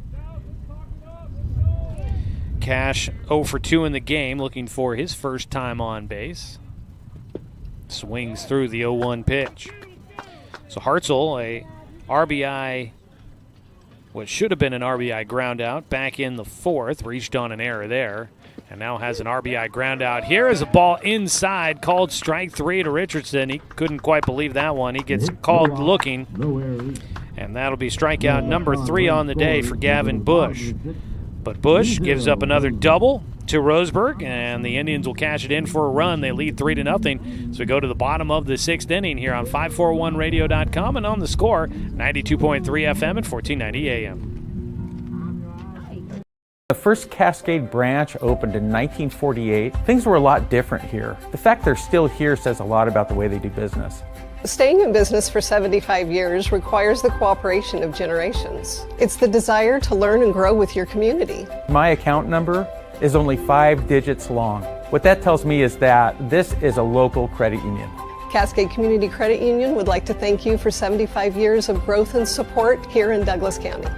Cash 0 for 2 in the game, looking for his first time on base. Swings through the 0-1 pitch. So Hartzell, a RBI, what should have been an RBI ground out, back in the fourth, reached on an error there, and now has an RBI ground out. Here is a ball inside, called strike 3 to Richardson. He couldn't quite believe that one. He gets called looking. No errors. And that'll be strikeout number 3 on the day for Gavin Bush. But Bush gives up another double to Roseburg, and the Indians will cash it in for a run. They lead 3-0. So we go to the bottom of the 6th inning here on 541radio.com and on the score, 92.3 FM and 1490 AM. The first Cascade branch opened in 1948. Things were a lot different here. The fact they're still here says a lot about the way they do business. Staying in business for 75 years requires the cooperation of generations. It's the desire to learn and grow with your community. My account number is only 5 digits long. What that tells me is that this is a local credit union. Cascade Community Credit Union would like to thank you for 75 years of growth and support here in Douglas County.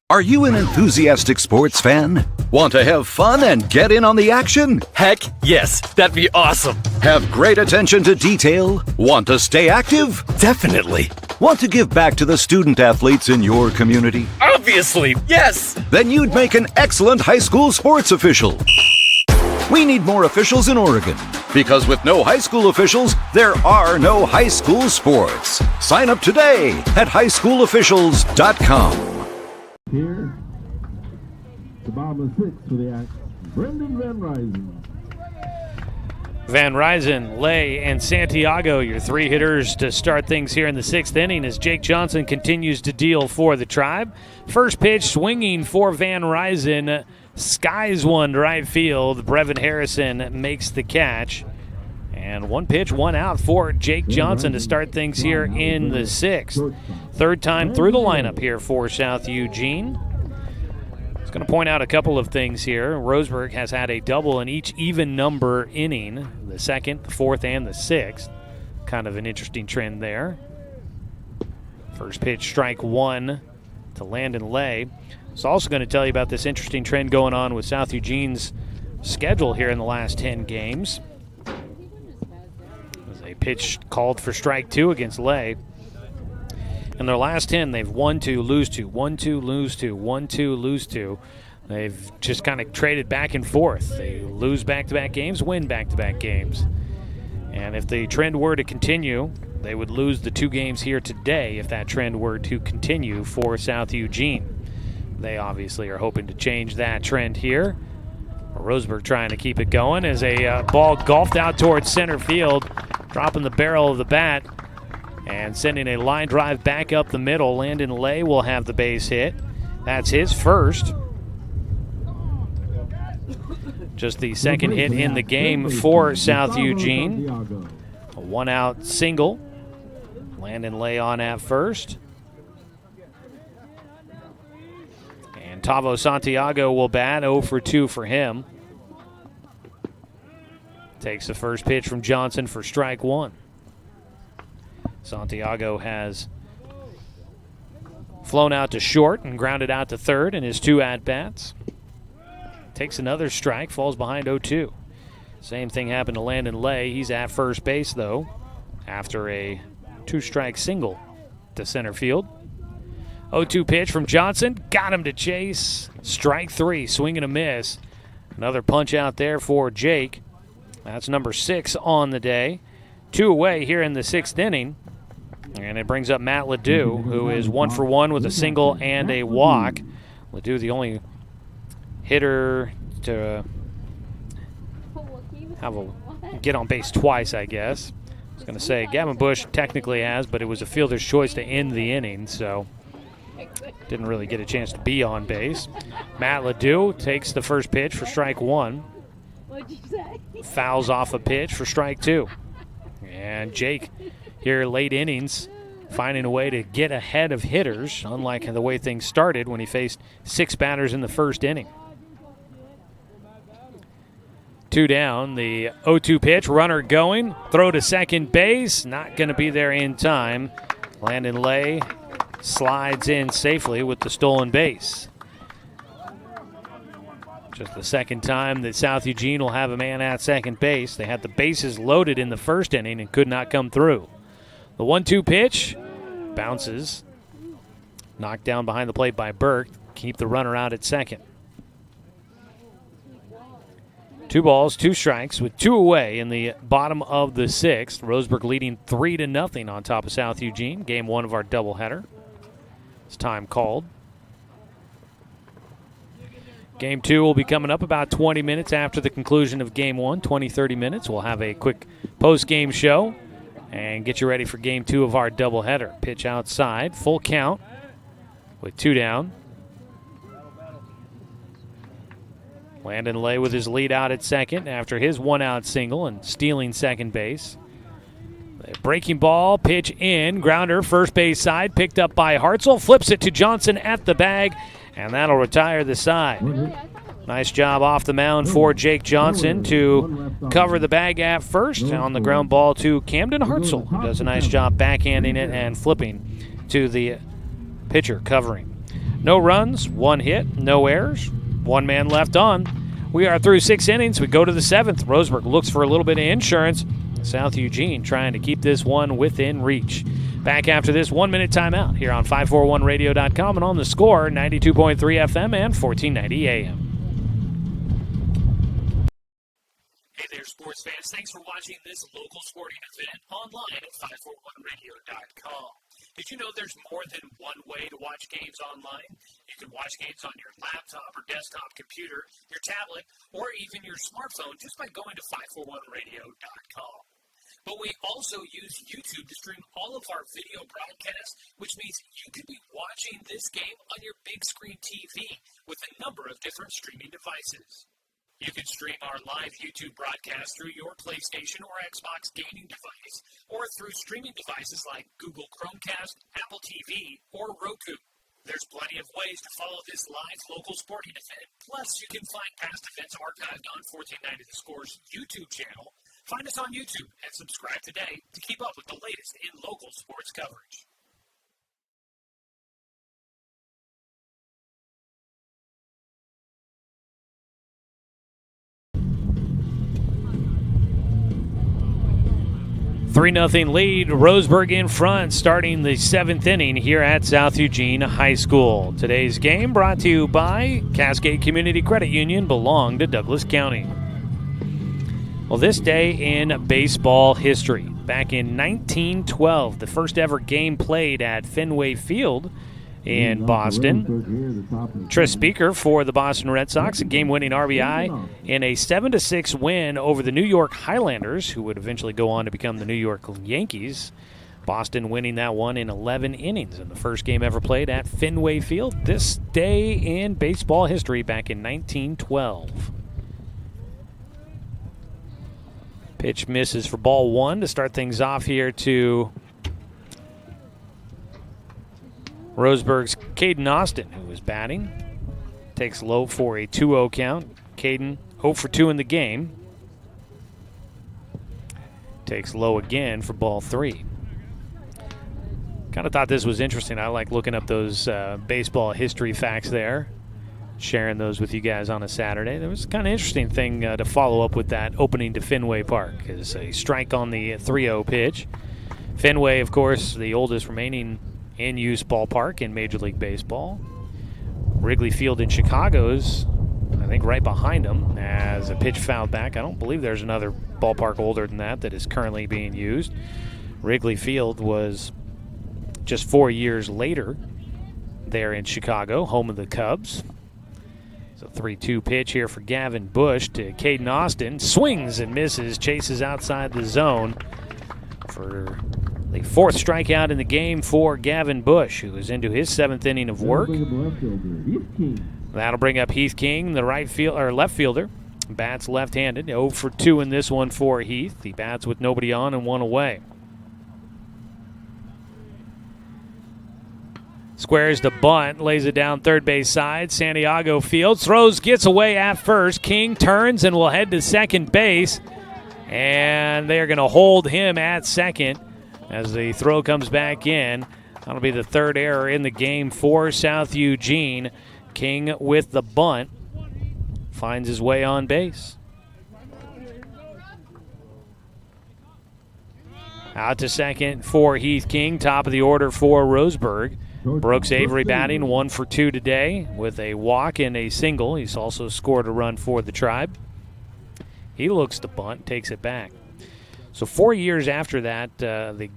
Are you an enthusiastic sports fan? Want to have fun and get in on the action? Heck yes, that'd be awesome. Have great attention to detail? Want to stay active? Definitely. Want to give back to the student athletes in your community? Obviously, yes. Then you'd make an excellent high school sports official. We need more officials in Oregon, because with no high school officials, there are no high school sports. Sign up today at highschoolofficials.com. Here, the bottom of 6 for the act, Brendan Van Ryzen. Van Ryzen, Lay, and Santiago, your 3 hitters to start things here in the 6th inning as Jake Johnson continues to deal for the Tribe. First pitch swinging for Van Ryzen, skies one to right field. Brevin Harrison makes the catch. And 1 pitch, 1 out for Jake Johnson to start things here in the 6th. Third time through the lineup here for South Eugene. I was going to point out a couple of things here. Roseburg has had a double in each even number inning, the 2nd, the 4th, and the 6th. Kind of an interesting trend there. First pitch, strike 1 to Landon Lay. I was also going to tell you about this interesting trend going on with South Eugene's schedule here in the last 10 games. A pitch called for strike 2 against Lay. In their last 10, they've won 2, lose 2, won 2, lose 2, won 2, lose 2. They've just kind of traded back and forth. They lose back-to-back games, win back-to-back games. And if the trend were to continue, they would lose the 2 games here today if that trend were to continue for South Eugene. They obviously are hoping to change that trend here. Roseburg trying to keep it going as a ball golfed out towards center field, dropping the barrel of the bat and sending a line drive back up the middle. Landon Lay will have the base hit. That's his first. Just the second hit in the game for South Eugene. A 1-out single. Landon Lay on at first. And Tavo Santiago will bat, 0 for 2 for him. Takes the first pitch from Johnson for strike 1. Santiago has flown out to short and grounded out to third in his 2 at-bats. Takes another strike, falls behind 0-2. Same thing happened to Landon Lay. He's at first base, though, after a 2-strike single to center field. 0-2 pitch from Johnson. Got him to chase. Strike 3, swing and a miss. Another punch out there for Jake. That's number 6 on the day. 2 away here in the 6th inning. And it brings up Matt Ledoux, who is 1 for 1 with a single and a walk. Ledoux, the only hitter to get on base twice, I guess. I was going to say Gavin Bush technically has, but it was a fielder's choice to end the inning. So Didn't really get a chance to be on base. Matt Ledoux takes the first pitch for strike one. What'd you say? Fouls off a pitch for strike two. And Jake here late innings finding a way to get ahead of hitters, unlike the way things started when he faced 6 batters in the first inning. 2 down, the 0-2 pitch, runner going, throw to second base, not going to be there in time. Landon Lay slides in safely with the stolen base. Just the second time that South Eugene will have a man at second base. They had the bases loaded in the first inning and could not come through. The 1-2 pitch bounces, knocked down behind the plate by Burke, keep the runner out at second. 2 balls, 2 strikes with 2 away in the bottom of the 6th. Roseburg leading 3-0 on top of South Eugene. Game 1 of our doubleheader. It's time called. Game 2 will be coming up about 20 minutes after the conclusion of Game 1, 20-30 minutes. We'll have a quick post-game show and get you ready for Game 2 of our doubleheader. Pitch outside, full count with 2 down. Landon Lay with his lead out at second after his 1-out single and stealing second base. The breaking ball, pitch in, grounder, first base side, picked up by Hartzell, flips it to Johnson at the bag, and that'll retire the side. Nice job off the mound for Jake Johnson to cover the bag at first on the ground ball to Camden Hartzell, who does a nice job backhanding it and flipping to the pitcher covering. No runs, 1 hit, no errors, 1 man left on. We are through 6 innings. We go to the 7th. Roseburg looks for a little bit of insurance. South Eugene trying to keep this one within reach. Back after this 1-minute timeout here on 541radio.com and on the Score, 92.3 FM and 1490 AM. Hey there, sports fans. Thanks for watching this local sporting event online at 541radio.com. Did you know there's more than one way to watch games online? You can watch games on your laptop or desktop computer, your tablet, or even your smartphone just by going to 541radio.com. But we also use YouTube to stream all of our video broadcasts, which means you could be watching this game on your big screen TV with a number of different streaming devices. You can stream our live YouTube broadcast through your PlayStation or Xbox gaming device, or through streaming devices like Google Chromecast, Apple TV, or Roku. There's plenty of ways to follow this live local sporting event. Plus, you can find past events archived on 1490 The Score's YouTube channel. Find us on YouTube and subscribe today to keep up with the latest in local sports coverage. Three-0 lead, Roseburg in front, starting the 7th inning here at South Eugene High School. Today's game brought to you by Cascade Community Credit Union, belong to Douglas County. Well, this day in baseball history. Back in 1912, the first ever game played at Fenway Field in Boston. Tris Speaker for the Boston Red Sox, a game-winning RBI in a 7-6 win over the New York Highlanders, who would eventually go on to become the New York Yankees. Boston winning that one in 11 innings in the first game ever played at Fenway Field. This day in baseball history back in 1912. Pitch misses for ball 1 to start things off here to Roseburg's Caden Austin, who is batting. Takes low for a 2-0 count. Caden 0 for 2 in the game. Takes low again for ball 3. Kind of thought this was interesting. I like looking up those baseball history facts there, sharing those with you guys on a Saturday. There was a kind of interesting thing to follow up with that opening to Fenway Park. Is a strike on the 3-0 pitch. Fenway, of course, the oldest remaining in-use ballpark in Major League Baseball. Wrigley Field in Chicago's, I think, right behind them as a pitch fouled back. I don't believe there's another ballpark older than that is currently being used. Wrigley Field was just 4 years later there in Chicago, home of the Cubs. It's a 3-2 pitch here for Gavin Bush to Caden Austin. Swings and misses, chases outside the zone for The fourth strikeout in the game for Gavin Bush, who is into his 7th inning of work. That'll bring up Heath King, the left fielder. Bats left-handed. 0 for 2 in this one for Heath. He bats with nobody on and 1 away. Squares the bunt, lays it down third base side. Santiago fields, throws, gets away at first. King turns and will head to second base. And they are going to hold him at second as the throw comes back in. That'll be the third error in the game for South Eugene. King with the bunt finds his way on base. Out to second for Heath King, top of the order for Roseburg. Brooks Avery batting 1 for 2 today with a walk and a single. He's also scored a run for the Tribe. He looks to bunt, takes it back. So 4 years after that, the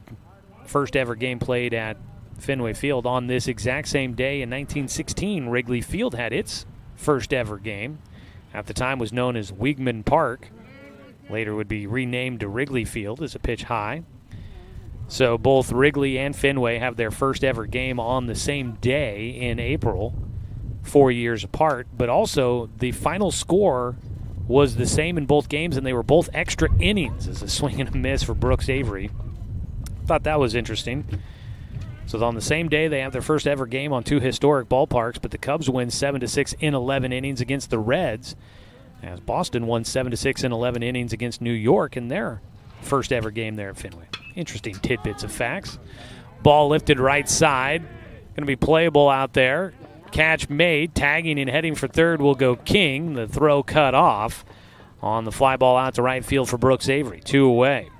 first ever game played at Fenway Field, on this exact same day in 1916, Wrigley Field had its first ever game. At the time was known as Weigman Park. Later would be renamed to Wrigley Field as a pitch high. So both Wrigley and Fenway have their first ever game on the same day in April, 4 years apart. But also the final score was the same in both games, and they were both extra innings as a swing and a miss for Brooks Avery. Thought that was interesting. So on the same day, they have their first ever game on 2 historic ballparks, but the Cubs win 7-6 in 11 innings against the Reds, as Boston won 7-6 in 11 innings against New York in their first ever game there at Fenway. Interesting tidbits of facts. Ball lifted right side. Going to be playable out there. Catch made. Tagging and heading for third will go King. The throw cut off on the fly ball out to right field for Brooks Avery. 2 away.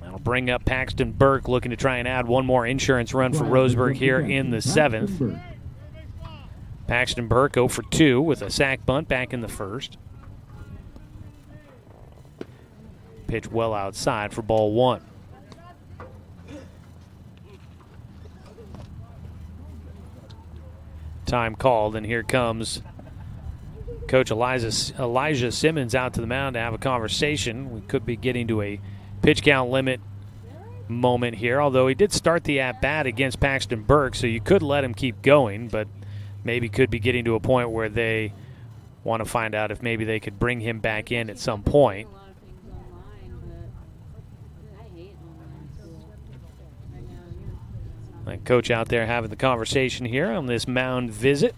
That'll bring up Paxton Burke, looking to try and add one more insurance run for Roseburg here in the 7th. Paxton Burke 0 for 2 with a sac bunt back in the first. Pitch well outside for ball 1. Time called, and here comes Coach Elijah Simmons out to the mound to have a conversation. We could be getting to a pitch count limit moment here, although he did start the at-bat against Paxton Burke, so you could let him keep going, but maybe could be getting to a point where they want to find out if maybe they could bring him back in at some point. And coach out there having the conversation here on this mound visit.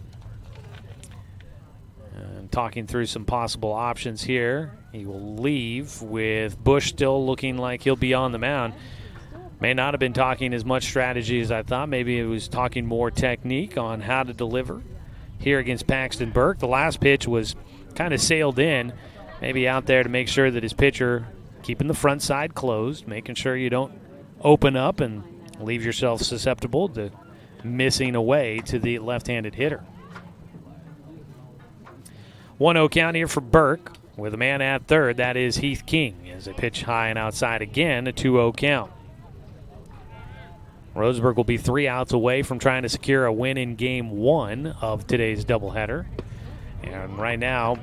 And talking through some possible options here. He will leave with Bush still looking like he'll be on the mound. May not have been talking as much strategy as I thought. Maybe it was talking more technique on how to deliver here against Paxton Burke. The last pitch was kind of sailed in. Maybe out there to make sure that his pitcher keeping the front side closed, making sure you don't open up and leave yourself susceptible to missing away to the left-handed hitter. 1-0 count here for Burke with a man at third. That is Heath King as a pitch high and outside again, a 2-0 count. Roseburg will be 3 outs away from trying to secure a win in game 1 of today's doubleheader. And right now,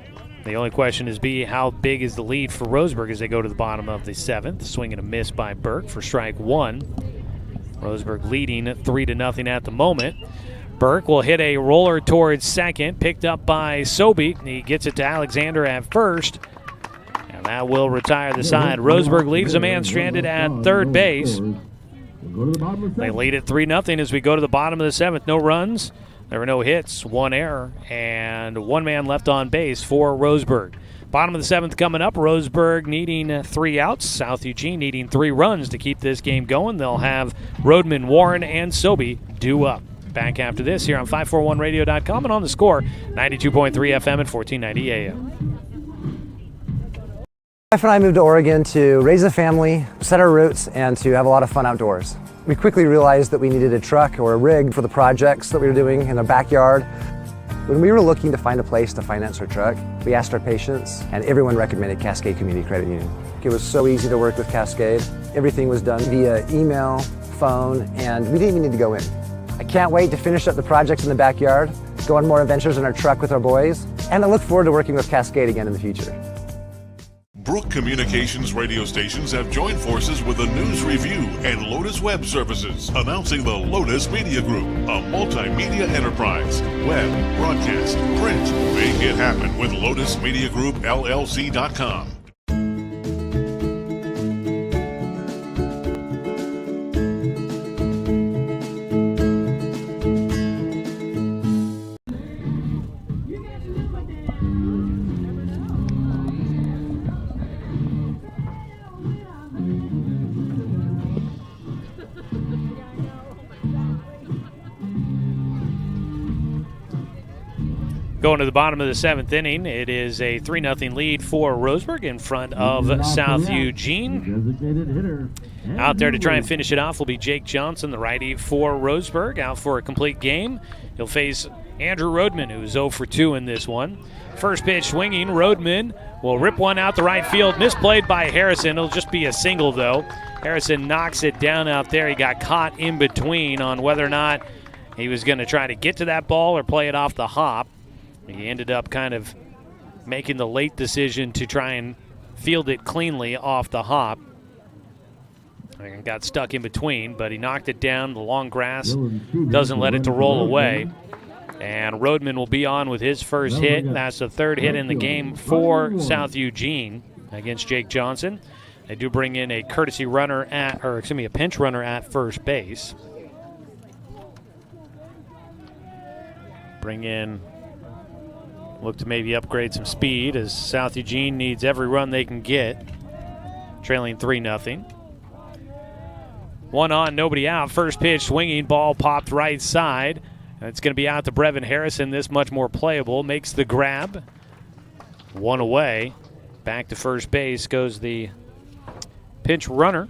the only question is how big is the lead for Roseburg as they go to the bottom of the 7th. Swing and a miss by Burke for strike 1. Roseburg leading 3-0 at the moment. Burke will hit a roller towards second, picked up by Sobey. He gets it to Alexander at first, and that will retire the side. Roseburg leaves a man stranded at third base. They lead it 3-0 as we go to the bottom of the 7th. No runs, there were no hits, 1 error, and 1 man left on base for Roseburg. Bottom of the 7th coming up. Roseburg needing 3 outs. South Eugene needing 3 runs to keep this game going. They'll have Rodman, Warren, and Sobey due up. Back after this here on 541radio.com and on the Score, 92.3 FM and 1490 AM. My wife and I moved to Oregon to raise a family, set our roots, and to have a lot of fun outdoors. We quickly realized that we needed a truck or a rig for the projects that we were doing in our backyard. When we were looking to find a place to finance our truck, we asked our patients, and everyone recommended Cascade Community Credit Union. It was so easy to work with Cascade. Everything was done via email, phone, and we didn't even need to go in. I can't wait to finish up the projects in the backyard, go on more adventures in our truck with our boys, and I look forward to working with Cascade again in the future. Brook Communications radio stations have joined forces with the News Review and Lotus Web Services, announcing the Lotus Media Group, a multimedia enterprise. Web, broadcast, print. Make it happen with Lotus Media Group, LLC.com. Going to the bottom of the 7th inning, it is a 3-0 lead for Roseburg in front of South Eugene. Out there to try and finish it off will be Jake Johnson, the righty for Roseburg, out for a complete game. He'll face Andrew Rodman, who's 0 for 2 in this one. First pitch swinging, Rodman will rip one out the right field, misplayed by Harrison. It'll just be a single, though. Harrison knocks it down out there. He got caught in between on whether or not he was going to try to get to that ball or play it off the hop. He ended up kind of making the late decision to try and field it cleanly off the hop. And got stuck in between, but he knocked it down. The long grass doesn't let it to roll away. And Rodman will be on with his first hit. That's the third hit in the game for South Eugene against Jake Johnson. They do bring in a courtesy runner a pinch runner at first base. Look to maybe upgrade some speed as South Eugene needs every run they can get. Trailing 3-0. One on, nobody out. First pitch swinging, ball popped right side. It's going to be out to Brevin Harrison, this much more playable. Makes the grab. One away. Back to first base goes the pinch runner.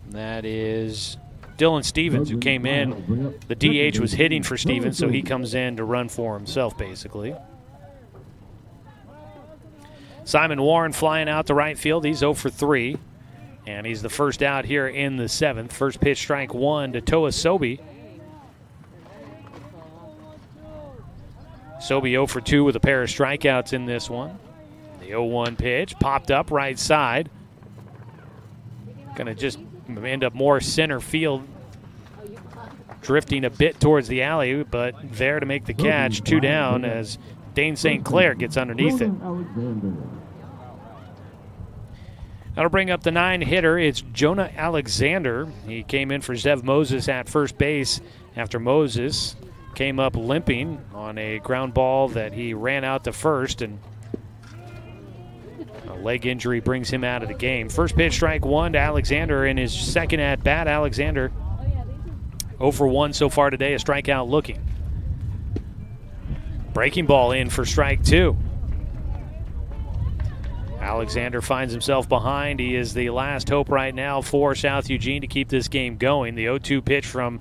That is Dylan Stevens, who came in. The DH was hitting for Stevens, so he comes in to run for himself, basically. Simon Warren flying out to right field. He's 0 for 3. And he's the first out here in the 7th. First pitch, strike one to Toa Sobi. Sobi 0 for 2 with a pair of strikeouts in this one. The 0-1 pitch popped up right side. Going to just end up more center field. Drifting a bit towards the alley, but there to make the catch. 2 down as Dane St. Clair gets underneath it. That'll bring up the 9-hitter. It's Jonah Alexander. He came in for Zev Moses at first base after Moses came up limping on a ground ball that he ran out to first, and a leg injury brings him out of the game. First pitch, strike one to Alexander in his second at-bat. Alexander 0 for 1 so far today, a strikeout looking. Breaking ball in for strike two. Alexander finds himself behind. He is the last hope right now for South Eugene to keep this game going. The 0-2 pitch from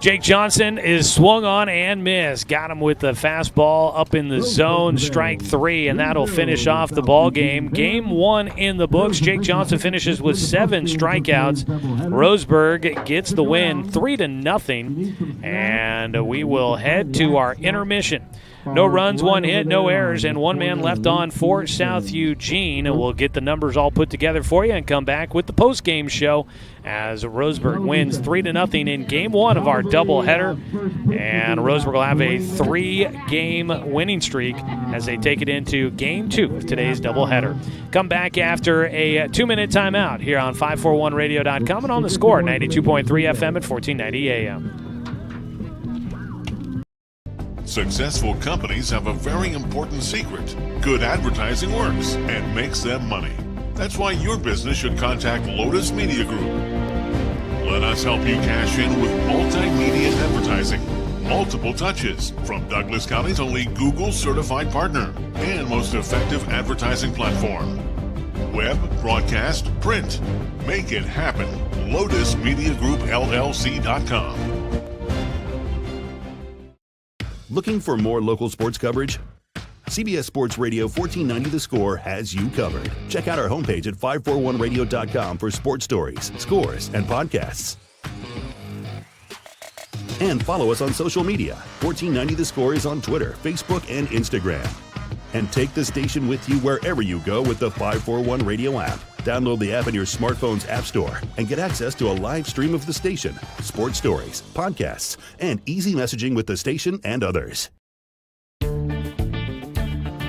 Jake Johnson is swung on and missed. Got him with the fastball up in the zone, strike three, and that'll finish off the ball game. Game one in the books. Jake Johnson finishes with 7 strikeouts. Roseburg gets the win 3-0, and we will head to our intermission. No runs, 1 hit, no errors, and 1 man left on for South Eugene. We'll get the numbers all put together for you and come back with the post-game show as Roseburg wins 3-0 in Game 1 of our doubleheader. And Roseburg will have a 3-game winning streak as they take it into Game 2 of today's doubleheader. Come back after a 2-minute timeout here on 541radio.com and on the Score, 92.3 FM at 1490 AM. Successful companies have a very important secret. Good advertising works and makes them money. That's why your business should contact Lotus Media Group. Let us help you cash in with multimedia advertising. Multiple touches from Douglas County's only Google certified partner and most effective advertising platform. Web, broadcast, print. Make it happen. Lotus Media Group, LLC.com. Looking for more local sports coverage? CBS Sports Radio 1490 The Score has you covered. Check out our homepage at 541radio.com for sports stories, scores, and podcasts. And follow us on social media. 1490 The Score is on Twitter, Facebook, and Instagram. And take the station with you wherever you go with the 541 Radio app. Download the app in your smartphone's app store and get access to a live stream of the station, sports stories, podcasts, and easy messaging with the station and others.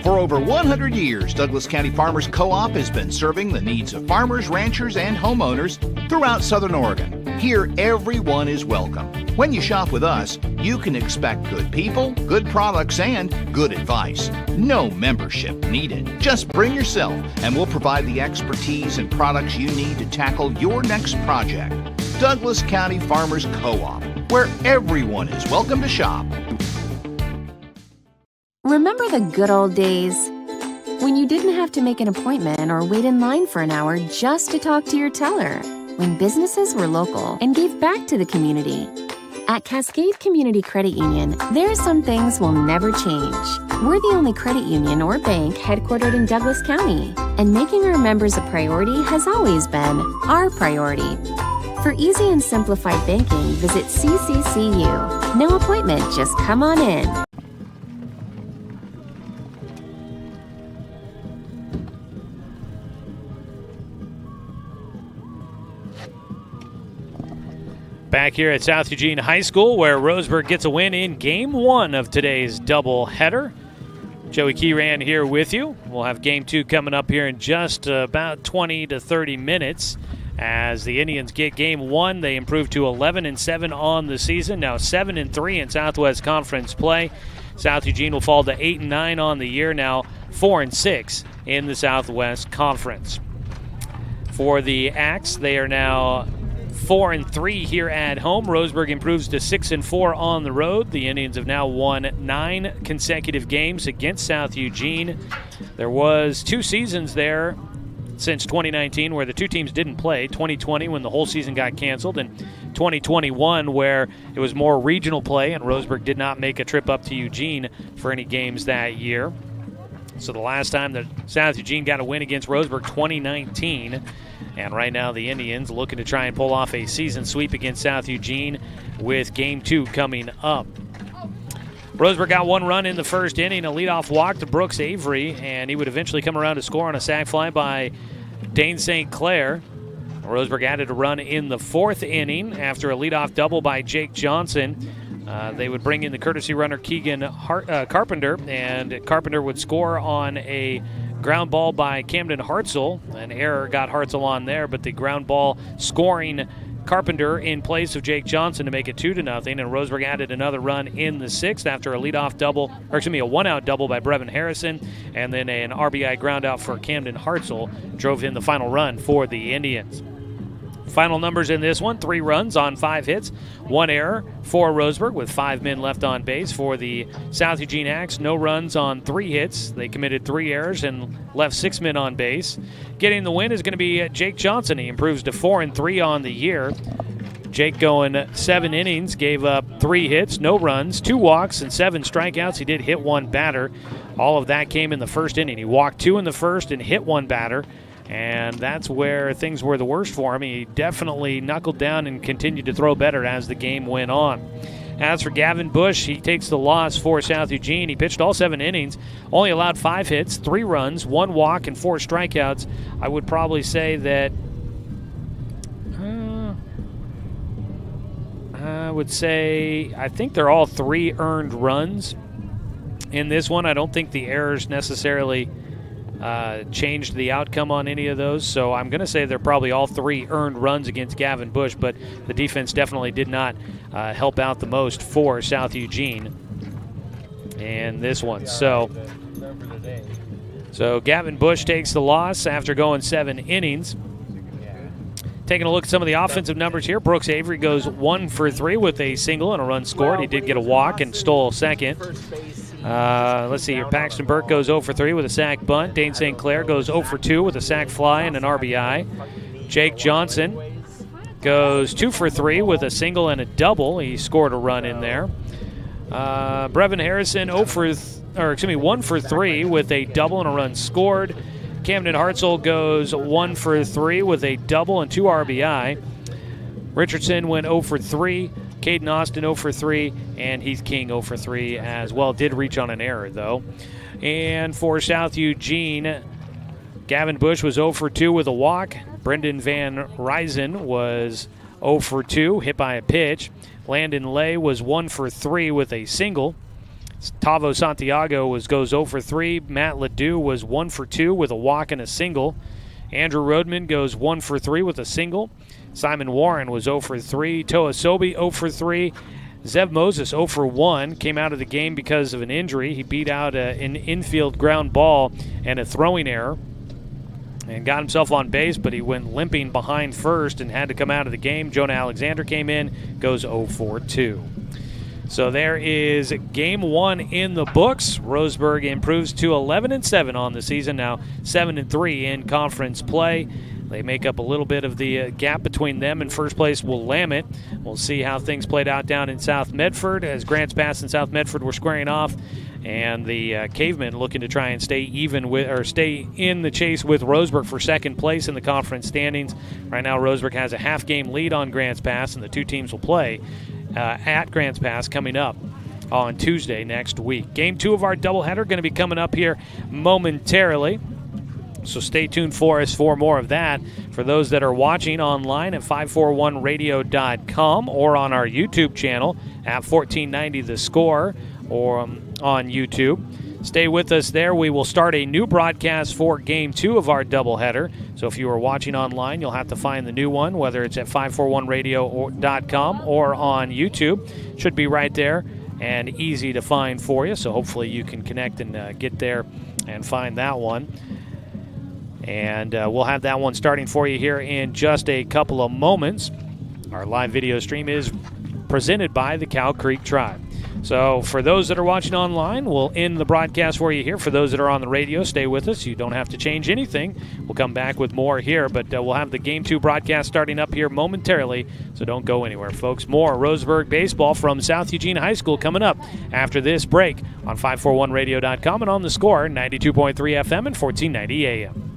For over 100 years, Douglas County Farmers Co-op has been serving the needs of farmers, ranchers, and homeowners throughout Southern Oregon. Here, everyone is welcome. When you shop with us, you can expect good people, good products, and good advice. No membership needed. Just bring yourself, and we'll provide the expertise and products you need to tackle your next project. Douglas County Farmers Co-op, where everyone is welcome to shop. Remember the good old days? When you didn't have to make an appointment or wait in line for an hour just to talk to your teller? When businesses were local and gave back to the community? At Cascade Community Credit Union, there are some things will never change. We're the only credit union or bank headquartered in Douglas County, and making our members a priority has always been our priority. For easy and simplified banking, visit CCCU. No appointment, just come on in. Back here at South Eugene High School, where Roseburg gets a win in Game 1 of today's doubleheader. Joey Keyran here with you. We'll have Game 2 coming up here in just about 20 to 30 minutes. As the Indians get Game 1, they improve to 11-7 on the season, now 7-3 in Southwest Conference play. South Eugene will fall to 8-9 on the year, now 4-6 in the Southwest Conference. For the Axe, they are now 4-3 here at home. Roseburg improves to 6-4 on the road. The Indians have now won 9 consecutive games against South Eugene. There was 2 seasons there since 2019 where the two teams didn't play. 2020 when the whole season got canceled, and 2021 where it was more regional play and Roseburg did not make a trip up to Eugene for any games that year. So the last time that South Eugene got a win against Roseburg, 2019. And right now the Indians looking to try and pull off a season sweep against South Eugene with Game 2 coming up. Roseburg got 1 run in the first inning, a leadoff walk to Brooks Avery, and he would eventually come around to score on a sac fly by Dane St. Clair. Roseburg added a run in the 4th inning after a leadoff double by Jake Johnson. They would bring in the courtesy runner Keegan Carpenter, and Carpenter would score on a ground ball by Camden Hartzell. An error got Hartzell on there, but the ground ball scoring Carpenter in place of Jake Johnson to make it 2-0. And Roseburg added another run in the 6th after a a one-out double by Brevin Harrison, and then an RBI ground out for Camden Hartzell drove in the final run for the Indians. Final numbers in this one: 3 runs on 5 hits, 1 error for Roseburg with 5 men left on base. For the South Eugene Axe, no runs on 3 hits. They committed 3 errors and left 6 men on base. Getting the win is going to be Jake Johnson. He improves to 4-3 on the year. Jake going 7 innings, gave up 3 hits, no runs, 2 walks, and 7 strikeouts. He did hit 1 batter. All of that came in the first inning. He walked 2 in the first and hit 1 batter. And that's where things were the worst for him. He definitely knuckled down and continued to throw better as the game went on. As for Gavin Bush, he takes the loss for South Eugene. He pitched all 7 innings, only allowed 5 hits, 3 runs, 1 walk, and 4 strikeouts. I would probably say that I think they're all 3 earned runs in this one. I don't think the errors necessarily changed the outcome on any of those, so I'm going to say they're probably all 3 earned runs against Gavin Bush, but the defense definitely did not help out the most for South Eugene in this one. So Gavin Bush takes the loss after going 7 innings. Taking a look at some of the offensive numbers here, Brooks Avery goes 1 for 3 with a single and a run scored. He did get a walk and stole second. Let's see here. Paxton Burke goes 0 for 3 with a sac bunt. Dane St. Clair goes 0 for 2 with a sac fly and an RBI. Jake Johnson goes 2 for 3 with a single and a double. He scored a run in there. Brevin Harrison 1 for 3 with a double and a run scored. Camden Hartzell goes 1 for 3 with a double and 2 RBI. Richardson went 0 for 3. Caden Austin 0 for 3, and Heath King 0 for 3 as well. Did reach on an error, though. And for South Eugene, Gavin Bush was 0 for 2 with a walk. Brendan Van Ryzen was 0 for 2, hit by a pitch. Landon Lay was 1 for 3 with a single. Tavo Santiago goes 0 for 3. Matt Ledoux was 1 for 2 with a walk and a single. Andrew Rodman goes 1 for 3 with a single. Simon Warren was 0 for 3. Toa Sobi 0 for 3. Zev Moses 0 for 1. Came out of the game because of an injury. He beat out an infield ground ball and a throwing error and got himself on base, but he went limping behind first and had to come out of the game. Jonah Alexander came in, goes 0 for 2. So there is game 1 in the books. Roseburg improves to 11-7 on the season, now 7-3 in conference play. They make up a little bit of the gap between them and first place Willamette. We'll see how things played out down in South Medford as Grants Pass and South Medford were squaring off, and the Cavemen looking to try and stay in the chase with Roseburg for second place in the conference standings. Right now, Roseburg has a half-game lead on Grants Pass, and the two teams will play at Grants Pass coming up on Tuesday next week. Game 2 of our doubleheader going to be coming up here momentarily, so stay tuned for us for more of that. For those that are watching online at 541radio.com or on our YouTube channel at 1490 The Score or on YouTube, stay with us there. We will start a new broadcast for Game 2 of our doubleheader. So if you are watching online, you'll have to find the new one, whether it's at 541radio.com or on YouTube. Should be right there and easy to find for you. So hopefully you can connect and get there and find that one. And we'll have that one starting for you here in just a couple of moments. Our live video stream is presented by the Cow Creek Tribe. So for those that are watching online, we'll end the broadcast for you here. For those that are on the radio, stay with us. You don't have to change anything. We'll come back with more here, but we'll have the Game 2 broadcast starting up here momentarily, so don't go anywhere, folks. More Roseburg baseball from South Eugene High School coming up after this break on 541radio.com and on The Score, 92.3 FM and 1490 AM.